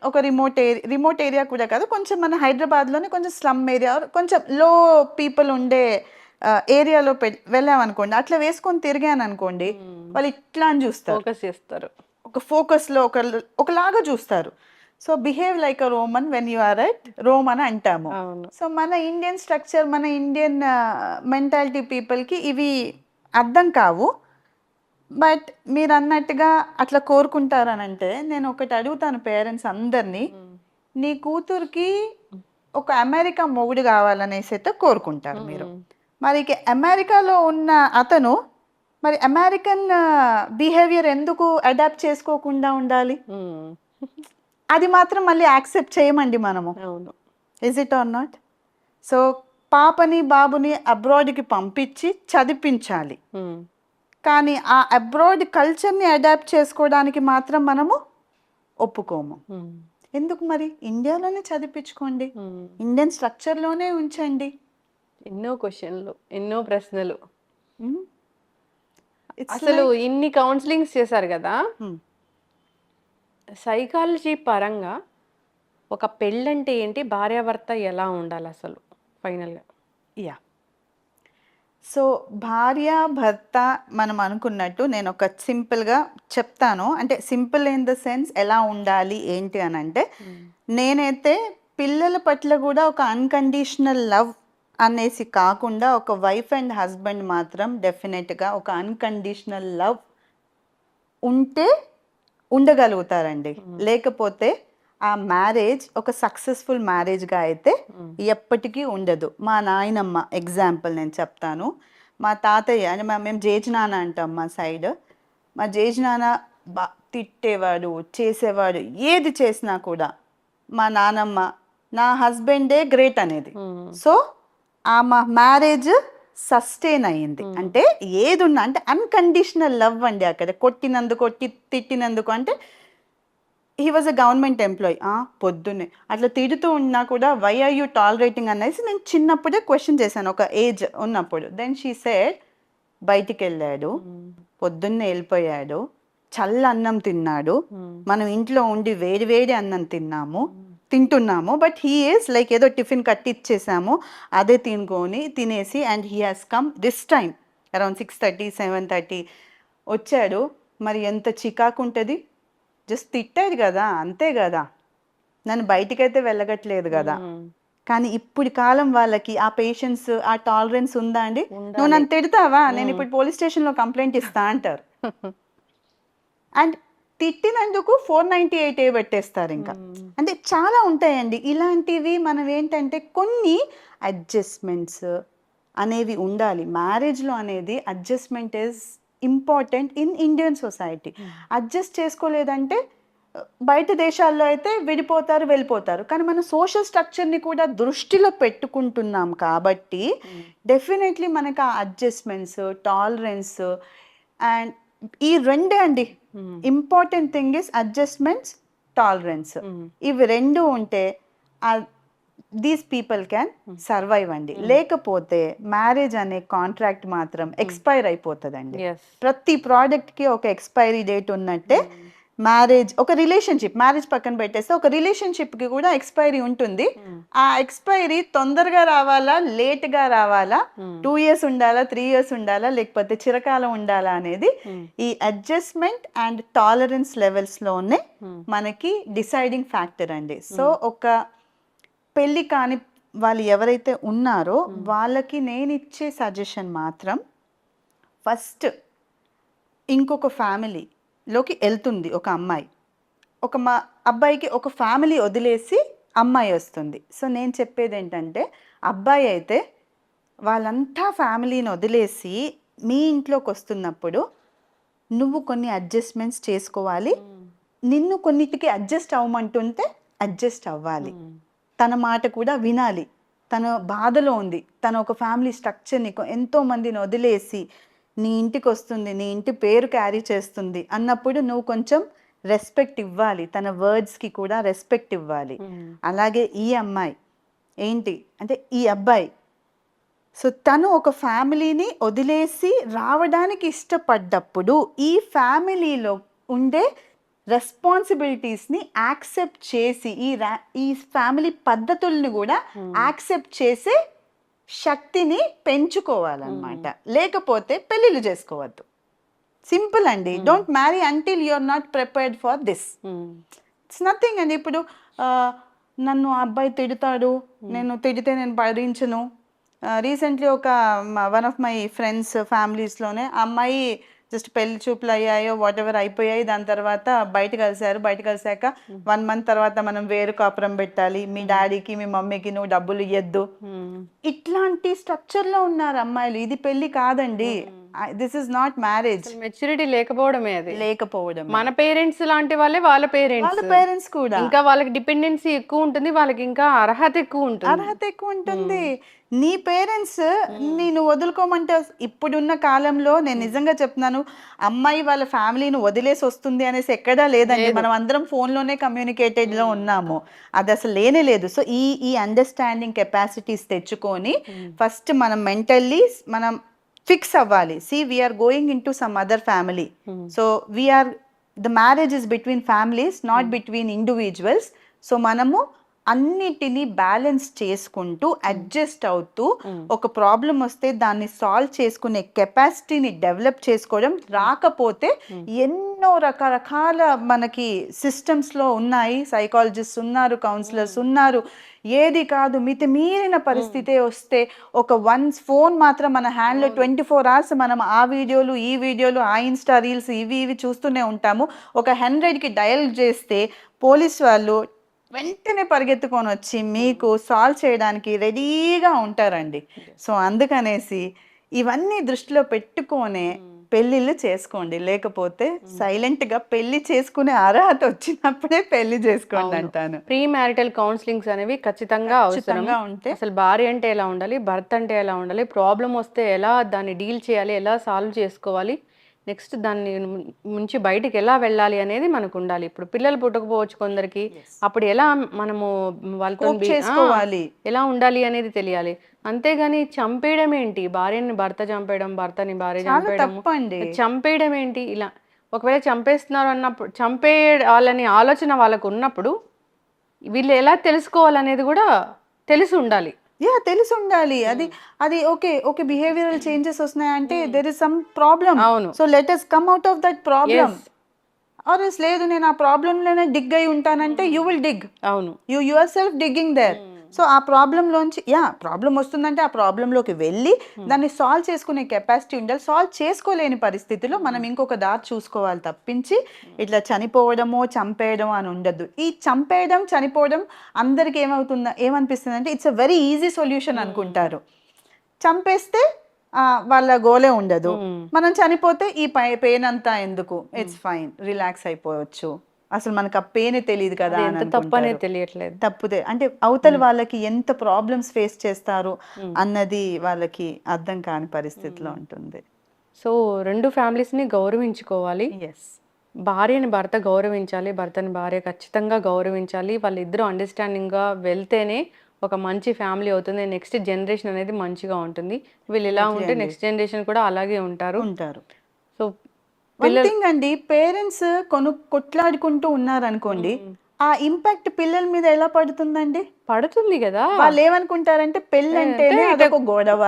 ఒక రిమోట్ ఏరియా కూడా కాదు, కొంచెం మన హైదరాబాద్లోనే కొంచెం స్లమ్ ఏరియా, కొంచెం లో పీపుల్ ఉండే ఏరియాలో వెళ్ళామనుకోండి, అట్లా వేసుకొని తిరిగాను అనుకోండి, వాళ్ళు ఇట్లా అని చూస్తారు, ఫోకస్ చేస్తారు, ఒక ఫోకస్లో ఒకలాగా చూస్తారు. So behave like a Roman when you are at Rome అని అంటాము. సో మన ఇండియన్ స్ట్రక్చర్, మన ఇండియన్ మెంటాలిటీ పీపుల్కి ఇవి అర్థం కావు. బట్ మీరు అన్నట్టుగా అట్లా కోరుకుంటారని అంటే, నేను ఒకటి అడుగుతాను పేరెంట్స్ అందరినీ, నీ కూతురికి ఒక అమెరికా మొగుడు కావాలనేసి అయితే కోరుకుంటారు మీరు. మరి అమెరికాలో ఉన్న అతను మరి అమెరికన్ బిహేవియర్ ఎందుకు అడాప్ట్ చేసుకోకుండా ఉండాలి? అది మాత్రం మళ్ళీ యాక్సెప్ట్ చేయమండి మనము. Is it or not? So పాపని బాబుని అబ్రాడ్కి పంపించి చదివించాలి, కానీ ఆ అబ్రాడ్ కల్చర్ని అడాప్ట్ చేసుకోవడానికి మాత్రం మనము ఒప్పుకోము. ఎందుకు మరి? ఇండియాలోనే చదివించుకోండి, ఇండియన్ స్ట్రక్చర్లోనే ఉంచండి. ఎన్నో క్వశ్చన్లు, ఎన్నో ప్రశ్నలు. అసలు ఇన్ని కౌన్సిలింగ్స్ చేశారు కదా, సైకాలజీ పరంగా ఒక పెళ్ళంటే ఏంటి, భార్యాభర్త ఎలా ఉండాలి అసలు ఫైనల్గా? యా, సో భార్య భర్త మనం అనుకున్నట్టు నేను ఒక సింపుల్గా చెప్తాను, అంటే సింపుల్ ఇన్ ద సెన్స్ ఎలా ఉండాలి ఏంటి అని అంటే, నేనైతే పిల్లల పట్ల కూడా ఒక అన్కండిషనల్ లవ్ అనేసి కాకుండా, ఒక వైఫ్ అండ్ హస్బెండ్ మాత్రం డెఫినెట్గా ఒక అన్కండిషనల్ లవ్ ఉంటే ఉండగలుగుతారండి. లేకపోతే ఆ మ్యారేజ్ ఒక సక్సెస్ఫుల్ మ్యారేజ్గా అయితే ఎప్పటికీ ఉండదు. మా నాయనమ్మ ఎగ్జాంపుల్ నేను చెప్తాను. మా తాతయ్య అంటే మేము జేజనాన్న అంటాం మా సైడ్. మా జేజనాన్న తిట్టేవాడు, చేసేవాడు, ఏది చేసినా కూడా మా నానమ్మ నా హస్బెండే గ్రేట్ అనేది. సో ఆ మా మ్యారేజ్ సస్టైన్ అయ్యింది. అంటే ఏది ఉన్నా అంటే అన్కండిషనల్ లవ్ అండి. అక్కడ కొట్టినందుకు, తిట్టినందుకు, అంటే he was a government employee, పొద్దున్నే అట్లా తిడుతూ ఉన్నా కూడా వై ఆర్ యూ టాలరేటింగ్ అనేసి నేను చిన్నప్పుడే క్వశ్చన్ చేశాను, ఒక ఏజ్ ఉన్నప్పుడు. దెన్ షీ సెడ్, బయటికి వెళ్ళాడు, పొద్దున్నే వెళ్ళిపోయాడు, చల్ల అన్నం తిన్నాడు, మనం ఇంట్లో ఉండి వేడి వేడి అన్నం తింటున్నాము, బట్ హీ ఈస్ లైక్ ఏదో టిఫిన్ కట్టి ఇచ్చేసాము, అదే తినేసి and he has come this time around 6:30, 7:30 వచ్చాడు. మరి ఎంత చికాకు ఉంటుంది, జస్ట్ తిట్టాడు కదా, అంతే కదా, నన్ను బయటికైతే వెళ్ళగట్లేదు కదా. కానీ ఇప్పుడు కాలం వాళ్ళకి ఆ పేషెన్స్, ఆ టాలరెన్స్ ఉందా అండి? నువ్వు నన్ను తిడతావా, నేను ఇప్పుడు పోలీస్ స్టేషన్లో కంప్లైంట్ ఇస్తా అంటారు. అండ్ తిట్టినందుకు 498 పెట్టేస్తారు ఇంకా. అంటే చాలా ఉంటాయండి ఇలాంటివి. మనం ఏంటంటే కొన్ని అడ్జస్ట్మెంట్స్ అనేవి ఉండాలి మ్యారేజ్లో. అనేది adjustment is important in Indian society. Adjust చేసుకోలేదంటే బయట దేశాల్లో అయితే విడిపోతారు, వెళ్ళిపోతారు. కానీ మన సోషల్ స్ట్రక్చర్ని కూడా దృష్టిలో పెట్టుకుంటున్నాం కాబట్టి డెఫినెట్లీ మనకు ఆ అడ్జస్ట్మెంట్స్, టాలరెన్స్ అండ్ ఈ రెండే అండి important thing is adjustments, tolerance. ఇవి రెండు ఉంటే దీస్ పీపుల్ క్యాన్ సర్వైవ్ అండి. లేకపోతే మ్యారేజ్ అనే కాంట్రాక్ట్ మాత్రం ఎక్స్పైర్ అయిపోతుందండి. ప్రతి ప్రోడక్ట్కి ఒక ఎక్స్పైరీ డేట్ ఉన్నట్టే మ్యారేజ్, ఒక రిలేషన్షిప్, మ్యారేజ్ పక్కన పెట్టేస్తే ఒక రిలేషన్షిప్కి కూడా ఎక్స్పైరీ ఉంటుంది. ఆ ఎక్స్పైరీ తొందరగా రావాలా, లేట్గా రావాలా, 2 years ఉండాలా, 3 years ఉండాలా, లేకపోతే చిరకాలం ఉండాలా అనేది ఈ అడ్జస్ట్మెంట్ అండ్ టాలరెన్స్ లెవెల్స్లోనే మనకి డిసైడింగ్ ఫ్యాక్టర్ అండి. సో ఒక పెళ్ళి కాని వాళ్ళు ఎవరైతే ఉన్నారో వాళ్ళకి నేను ఇచ్చే సజెషన్ మాత్రం, ఫస్ట్ ఇంకొక ఫ్యామిలీలోకి వెళ్తుంది ఒక అమ్మాయి, మా అబ్బాయికి ఒక ఫ్యామిలీ వదిలేసి అమ్మాయి వస్తుంది. సో నేను చెప్పేది ఏంటంటే, అబ్బాయి అయితే వాళ్ళంతా ఫ్యామిలీని వదిలేసి మీ ఇంట్లోకి వస్తున్నప్పుడు నువ్వు కొన్ని అడ్జస్ట్మెంట్స్ చేసుకోవాలి, నిన్ను కొన్నిటికి అడ్జస్ట్ అవ్వమంటుంటే అడ్జస్ట్ అవ్వాలి, తన మాట కూడా వినాలి. తన బాధలో ఉంది, తన ఒక ఫ్యామిలీ స్ట్రక్చర్ని ఎంతో మందిని వదిలేసి నీ ఇంటికి వస్తుంది, నీ ఇంటి పేరు క్యారీ చేస్తుంది అన్నప్పుడు నువ్వు కొంచెం రెస్పెక్ట్ ఇవ్వాలి, తన వర్డ్స్కి కూడా రెస్పెక్ట్ ఇవ్వాలి. అలాగే ఈ అమ్మాయి ఏంటి అంటే ఈ అబ్బాయి, సో తను ఒక ఫ్యామిలీని వదిలేసి రావడానికి ఇష్టపడ్డప్పుడు ఈ ఫ్యామిలీలో ఉండే రెస్పాన్సిబిలిటీస్ని యాక్సెప్ట్ చేసి ఈ ఫ్యామిలీ పద్ధతుల్ని కూడా యాక్సెప్ట్ చేసే శక్తిని పెంచుకోవాలన్నమాట. లేకపోతే పెళ్ళిళ్ళు చేసుకోవద్దు. సింపుల్ అండి. Don't marry until you are not prepared for this. It's nothing అండి. ఇప్పుడు నన్ను ఆ అబ్బాయి తిడతాడు, నేను తిడితే నేను భరించను. రీసెంట్లీ ఒక వన్ ఆఫ్ మై ఫ్రెండ్స్ ఫ్యామిలీస్లోనే అమ్మాయి జస్ట్ పెళ్లి చూపులు అయ్యాయో వాట్ ఎవర్ అయిపోయాయి, దాని తర్వాత బయట కలిసాక 1 month తర్వాత మనం వేరు కాపురం పెట్టాలి, మీ డాడీకి మీ మమ్మీకి నువ్వు డబ్బులు ఇవ్వద్దు, ఇట్లాంటి స్ట్రక్చర్లో ఉన్నారు అమ్మాయిలు. ఇది పెళ్లి కాదండి. This is not marriage. Maturity లేకపోవడమే అది. లేకపోవడం. మన పేరెంట్స్ లాంటి వాళ్ళే వాళ్ళ పేరెంట్స్ కూడా ఇంకా వాళ్ళకి డిపెండెన్సీ ఎక్కువ ఉంటుంది, వాళ్ళకి ఇంకా అర్హత ఎక్కువ ఉంటుంది. నీ పేరెంట్స్ నేను వదులుకోమంటే, ఇప్పుడున్న కాలంలో నేను నిజంగా చెప్తున్నాను, అమ్మాయి వాళ్ళ ఫ్యామిలీని వదిలేసి వస్తుంది అనేసి ఎక్కడా లేదండి. మనం అందరం ఫోన్లోనే కమ్యూనికేటెడ్లో ఉన్నాము, అది అసలు లేనే లేదు. సో ఈ అండర్స్టాండింగ్ కెపాసిటీస్ తెచ్చుకొని ఫస్ట్ మనం మెంటల్లీ మనం ఫిక్స్ అవ్వాలి. We are going into some other family. So the marriage is between families, not between individuals. So మనము అన్నిటినీ బ్యాలెన్స్ చేసుకుంటూ అడ్జస్ట్ అవుతూ ఒక ప్రాబ్లం వస్తే దాన్ని సాల్వ్ చేసుకునే కెపాసిటీని డెవలప్ చేసుకోవడం. రాకపోతే ఎన్నో రకరకాల మనకి సిస్టమ్స్లో ఉన్నాయి, సైకాలజిస్ట్ ఉన్నారు, కౌన్సిలర్స్ ఉన్నారు. ఏది కాదు మితిమీరిన పరిస్థితే వస్తే ఒక ఫోన్ మాత్రం మన హ్యాండ్లో 24 hours మనం ఆ వీడియోలు ఈ వీడియోలు ఆ ఇన్స్టా రీల్స్ ఇవి చూస్తూనే ఉంటాము. ఒక 100కి డయల్ చేస్తే పోలీస్ వాళ్ళు వెంటనే పరిగెత్తుకొని వచ్చి మీకు సాల్వ్ చేయడానికి రెడీగా ఉంటారండి. సో అందుకనేసి ఇవన్నీ దృష్టిలో పెట్టుకొనే పెళ్ళిళ్ళు చేసుకోండి. లేకపోతే సైలెంట్గా పెళ్లి చేసుకునే అర్హత వచ్చినప్పుడే పెళ్లి చేసుకోండి అంటాను. ప్రీ మ్యారిటల్ కౌన్సిలింగ్స్ అనేవి ఖచ్చితంగా అవసరంగా ఉంటే అసలు భార్య అంటే ఎలా ఉండాలి, భర్త అంటే ఎలా ఉండాలి, ప్రాబ్లం వస్తే ఎలా దాన్ని డీల్ చేయాలి, ఎలా సాల్వ్ చేసుకోవాలి, నెక్స్ట్ దాన్ని నుంచి బయటికి ఎలా వెళ్ళాలి అనేది మనకు ఉండాలి. ఇప్పుడు పిల్లలు పుట్టకపోవచ్చు కొందరికి, అప్పుడు ఎలా మనము వాళ్ళతో చేసుకోవాలి, ఎలా ఉండాలి అనేది తెలియాలి. అంతేగాని చంపేయడం ఏంటి, భార్యని భర్త చంపేయడం, భర్తని భార్య చంపేయడం ఏంటి? ఇలా ఒకవేళ చంపేస్తున్నారు అన్నప్పుడు, చంపేయాలని ఆలోచన వాళ్ళకు ఉన్నప్పుడు వీళ్ళు ఎలా తెలుసుకోవాలనేది కూడా తెలిసి ఉండాలి. తెలిసి ఉండాలి. అది ఓకే బిహేవియరల్ చేంజెస్ వస్తున్నాయంటే there is some problem. So let us come out of that problem. Or yes లేదు నేను ఆ ప్రాబ్లంలోనే డిగ్ అయి ఉంటానంటే యూ విల్ డిగ్. అవును, you are self digging there. So ఆ ప్రాబ్లంలోంచి ప్రాబ్లం వస్తుందంటే ఆ ప్రాబ్లంలోకి వెళ్ళి దాన్ని సాల్వ్ చేసుకునే కెపాసిటీ ఉండాలి. సాల్వ్ చేసుకోలేని పరిస్థితిలో మనం ఇంకొక దారి చూసుకోవాలి తప్పించి ఇట్లా చనిపోవడమో చంపేయడం అని ఉండద్దు. ఈ చంపేయడం చనిపోవడం అందరికి ఏమనిపిస్తుంది అంటే it's a very easy solution అనుకుంటారు. చంపేస్తే వాళ్ళ గోలే ఉండదు, మనం చనిపోతే ఈ పెయిన్ అంతా ఎందుకు, ఇట్స్ ఫైన్, రిలాక్స్ అయిపోవచ్చు, అసలు మనకు ఆ పెయిన్ తెలియదు కదా తప్పనే తెలియట్లేదు. తప్పుదే అంటే అవతల వాళ్ళకి ఎంత ప్రాబ్లమ్స్ ఫేస్ చేస్తారు అన్నది వాళ్ళకి అర్థం కాని పరిస్థితిలో ఉంటుంది. సో 2 ఫ్యామిలీస్ని గౌరవించుకోవాలి. భార్యని భర్త గౌరవించాలి, భర్తని భార్య ఖచ్చితంగా గౌరవించాలి. వాళ్ళిద్దరూ అండర్స్టాండింగ్గా వెళ్తేనే ఒక మంచి ఫ్యామిలీ అవుతుంది. నెక్స్ట్ జనరేషన్ అనేది మంచిగా ఉంటుంది. వీళ్ళు ఇలా ఉంటే నెక్స్ట్ జనరేషన్ కూడా అలాగే ఉంటారు. సో థింగ్ అండి, పేరెంట్స్ కొట్లాడుకుంటూ ఉన్నారనుకోండి, ఆ ఇంపాక్ట్ పిల్లల మీద ఎలా పడుతుందండి? పడుతుంది కదా. వాళ్ళు ఏమనుకుంటారంటే పెళ్ళి అంటేనే అదొక గొడవ,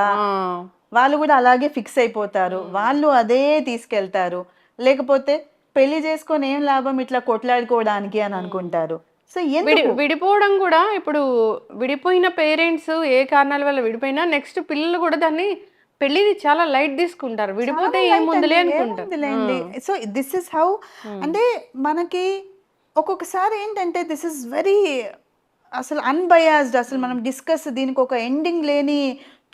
వాళ్ళు కూడా అలాగే ఫిక్స్ అయిపోతారు, వాళ్ళు అదే తీసుకెళ్తారు. లేకపోతే పెళ్లి చేసుకొని ఏం లాభం ఇట్లా కొట్లాడుకోవడానికి అని అనుకుంటారు. సో విడిపోవడం కూడా, ఇప్పుడు విడిపోయిన పేరెంట్స్ ఏ కారణాల వల్ల విడిపోయినా నెక్స్ట్ పిల్లలు కూడా దాన్ని పెళ్లిని చాలా లైట్ తీసుకుంటారు. విడిపోతే ఏముందిలే అనుకుంటారు. So this is how. అంటే మనకి ఒక్కొక్కసారి ఏంటంటే దిస్ ఇస్ వెరీ అసలు అన్బయాస్డ్. అసలు మనం డిస్కస్ దీనికి ఒక ఎండింగ్ లేని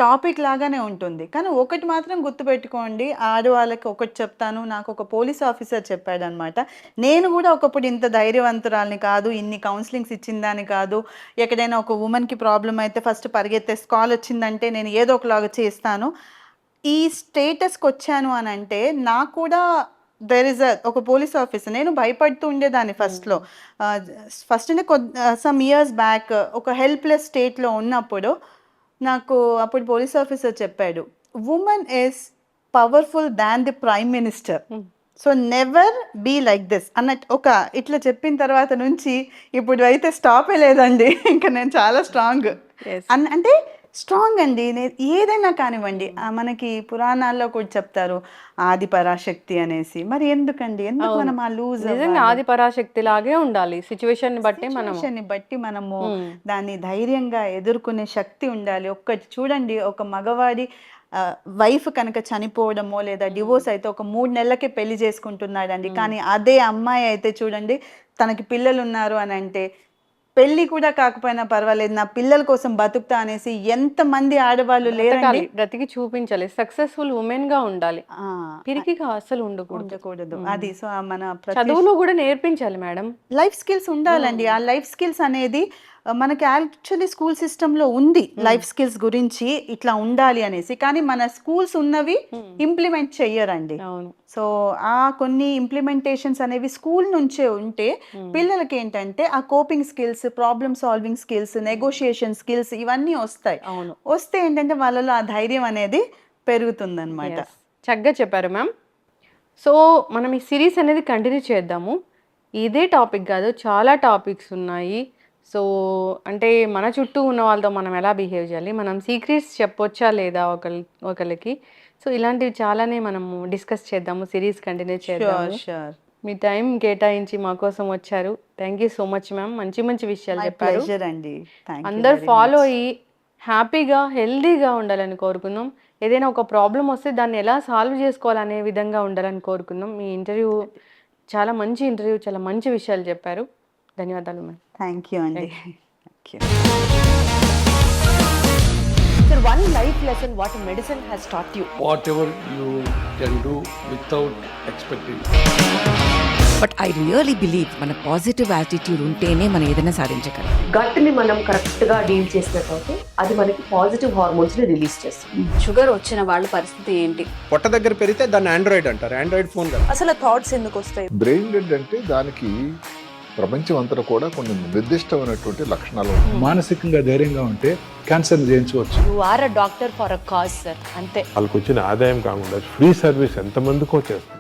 టాపిక్ లాగానే ఉంటుంది. కానీ ఒకటి మాత్రం గుర్తుపెట్టుకోండి, ఆడవాళ్ళకి ఒకటి చెప్తాను, నాకు ఒక పోలీస్ ఆఫీసర్ చెప్పాడనమాట. నేను కూడా ఒకప్పుడు ఇంత ధైర్యవంతురాల్ని కాదు, ఇన్ని కౌన్సిలింగ్స్ ఇచ్చిందాన్ని కాదు. ఎక్కడైనా ఒక ఉమెన్కి ప్రాబ్లం అయితే ఫస్ట్ పరిగెత్తేసి కాల్ వచ్చిందంటే నేను ఏదో ఒకలాగా చేస్తాను. ఈ స్టేటస్కి వచ్చాను అని అంటే నాకు కూడా ఒక పోలీస్ ఆఫీసర్. నేను భయపడుతూ ఉండేదాన్ని ఫస్ట్లో. ఫస్ట్ అంటే సమ్ ఇయర్స్ బ్యాక్ ఒక హెల్ప్లెస్ స్టేట్లో ఉన్నప్పుడు నాకు అప్పుడు పోలీస్ ఆఫీసర్ చెప్పాడు, women is powerful than the prime minister, so never be like this అన్నట్టు ఇట్లా చెప్పిన తర్వాత నుంచి ఇప్పుడు అయితే స్టాపే లేదండి. ఇంకా నేను చాలా స్ట్రాంగ్ అంటే స్ట్రాంగ్ అండి. ఏదైనా కానివ్వండి, మనకి పురాణాల్లో కూడా చెప్తారు ఆది పరాశక్తి అనేసి. మరి ఎందుకండి, ఎందుకు మనం ఆ లూజ్ నిజంగా ఆది పరాశక్తి లాగే ఉండాలి. సిచ్యువేషన్ బట్టి మనము దాన్ని ధైర్యంగా ఎదుర్కొనే శక్తి ఉండాలి. ఒక్కటి చూడండి, ఒక మగవాడి వైఫ్ కనుక చనిపోవడమో లేదా డివోర్స్ అయితే ఒక 3 నెలలకే పెళ్లి చేసుకుంటున్నాడండి. కానీ అదే అమ్మాయి అయితే చూడండి, తనకి పిల్లలు ఉన్నారు అని అంటే పెళ్లి కూడా కాకపోయినా పర్వాలేదు, నా పిల్లల కోసం బతుకుతా అనేసి ఎంతమంది ఆడవాళ్ళు లేరండి. బ్రతికి చూపించాలి. సక్సెస్ఫుల్ ఉమెన్ గా ఉండాలి, పిరికిగా అసలు ఉండకూడదు. అది సో మన చదువులో కూడా నేర్పించాలి మేడం. లైఫ్ స్కిల్స్ ఉండాలండి. ఆ లైఫ్ స్కిల్స్ అనేది మనకి యాక్చువల్లీ స్కూల్ సిస్టంలో ఉంది, లైఫ్ స్కిల్స్ గురించి ఇట్లా ఉండాలి అనేసి. కానీ మన స్కూల్స్ ఉన్నవి ఇంప్లిమెంట్ చెయ్యరండి. సో ఆ కొన్ని ఇంప్లిమెంటేషన్స్ అనేవి స్కూల్ నుంచే ఉంటే పిల్లలకి ఏంటంటే ఆ coping skills, problem solving skills, negotiation skills ఇవన్నీ వస్తాయి. వస్తే ఏంటంటే వాళ్ళలో ఆ ధైర్యం అనేది పెరుగుతుందన్నమాట. చక్కగా చెప్పారు మ్యామ్. సో మనం ఈ సిరీస్ అనేది కంటిన్యూ చేద్దాము. ఇదే టాపిక్ కాదు, చాలా టాపిక్స్ ఉన్నాయి. సో అంటే మన చుట్టూ ఉన్న వాళ్ళతో మనం ఎలా బిహేవ్ చేయాలి, మనం సీక్రెట్స్ చెప్పొచ్చా లేదా ఒకరికి. సో ఇలాంటివి చాలానే మనము డిస్కస్ చేద్దాము, సిరీస్ కంటిన్యూ చేద్దాము. మీ టైం కేటాయించి మా కోసం వచ్చారు. Thank you so much ma'am. మంచి మంచి విషయాలు చెప్పారు. అందరు ఫాలో అయ్యి హ్యాపీగా హెల్దీగా ఉండాలని కోరుకుందాం. ఏదైనా ఒక ప్రాబ్లం వస్తే దాన్ని ఎలా సాల్వ్ చేసుకోవాలనే విధంగా ఉండాలని కోరుకుందాం. మీ ఇంటర్వ్యూ చాలా మంచి ఇంటర్వ్యూ, చాలా మంచి విషయాలు చెప్పారు. ధన్యవాదాలు మ్యామ్. థ్యాంక్ యూ అండి. Sir, one life lesson what medicine has taught you. Whatever you can do without expecting. But I really believe మన పాజిటివ్ యాటిట్యూడ్ ఉంటేనే మనం ఏదైనా సాధించగలం. గట్ని మనం కరెక్ట్గా డీల్ చేసినట్లయితే అది మనకి పాజిటివ్ హార్మోన్స్ని రిలీజ్ చేస్తుంది. షుగర్ వచ్చిన వాళ్ళ పరిస్థితి ఏంటి? పొట్ట దగ్గర పెరిగితే దాన్ని ఆండ్రాయిడ్ అంటారు. ఆండ్రాయిడ్ ఫోన్ కాదు. అసలు థాట్స్ ఎందుకు వస్తాయి? బ్రెయిన్ డెడ్ అంటే దానికి ప్రపంచం అంతా కూడా కొన్ని నిర్దిష్టమైనటువంటి లక్షణాలు ఉంటాయి. మానసికంగా ధైర్యంగా ఉంటే క్యాన్సర్ జయించవచ్చు. You are a doctor for a cause sir, అంతే. వాళ్ళకి వచ్చిన ఆదాయం కాకుండా ఫ్రీ సర్వీస్ ఎంతమందికో చేస్తారు.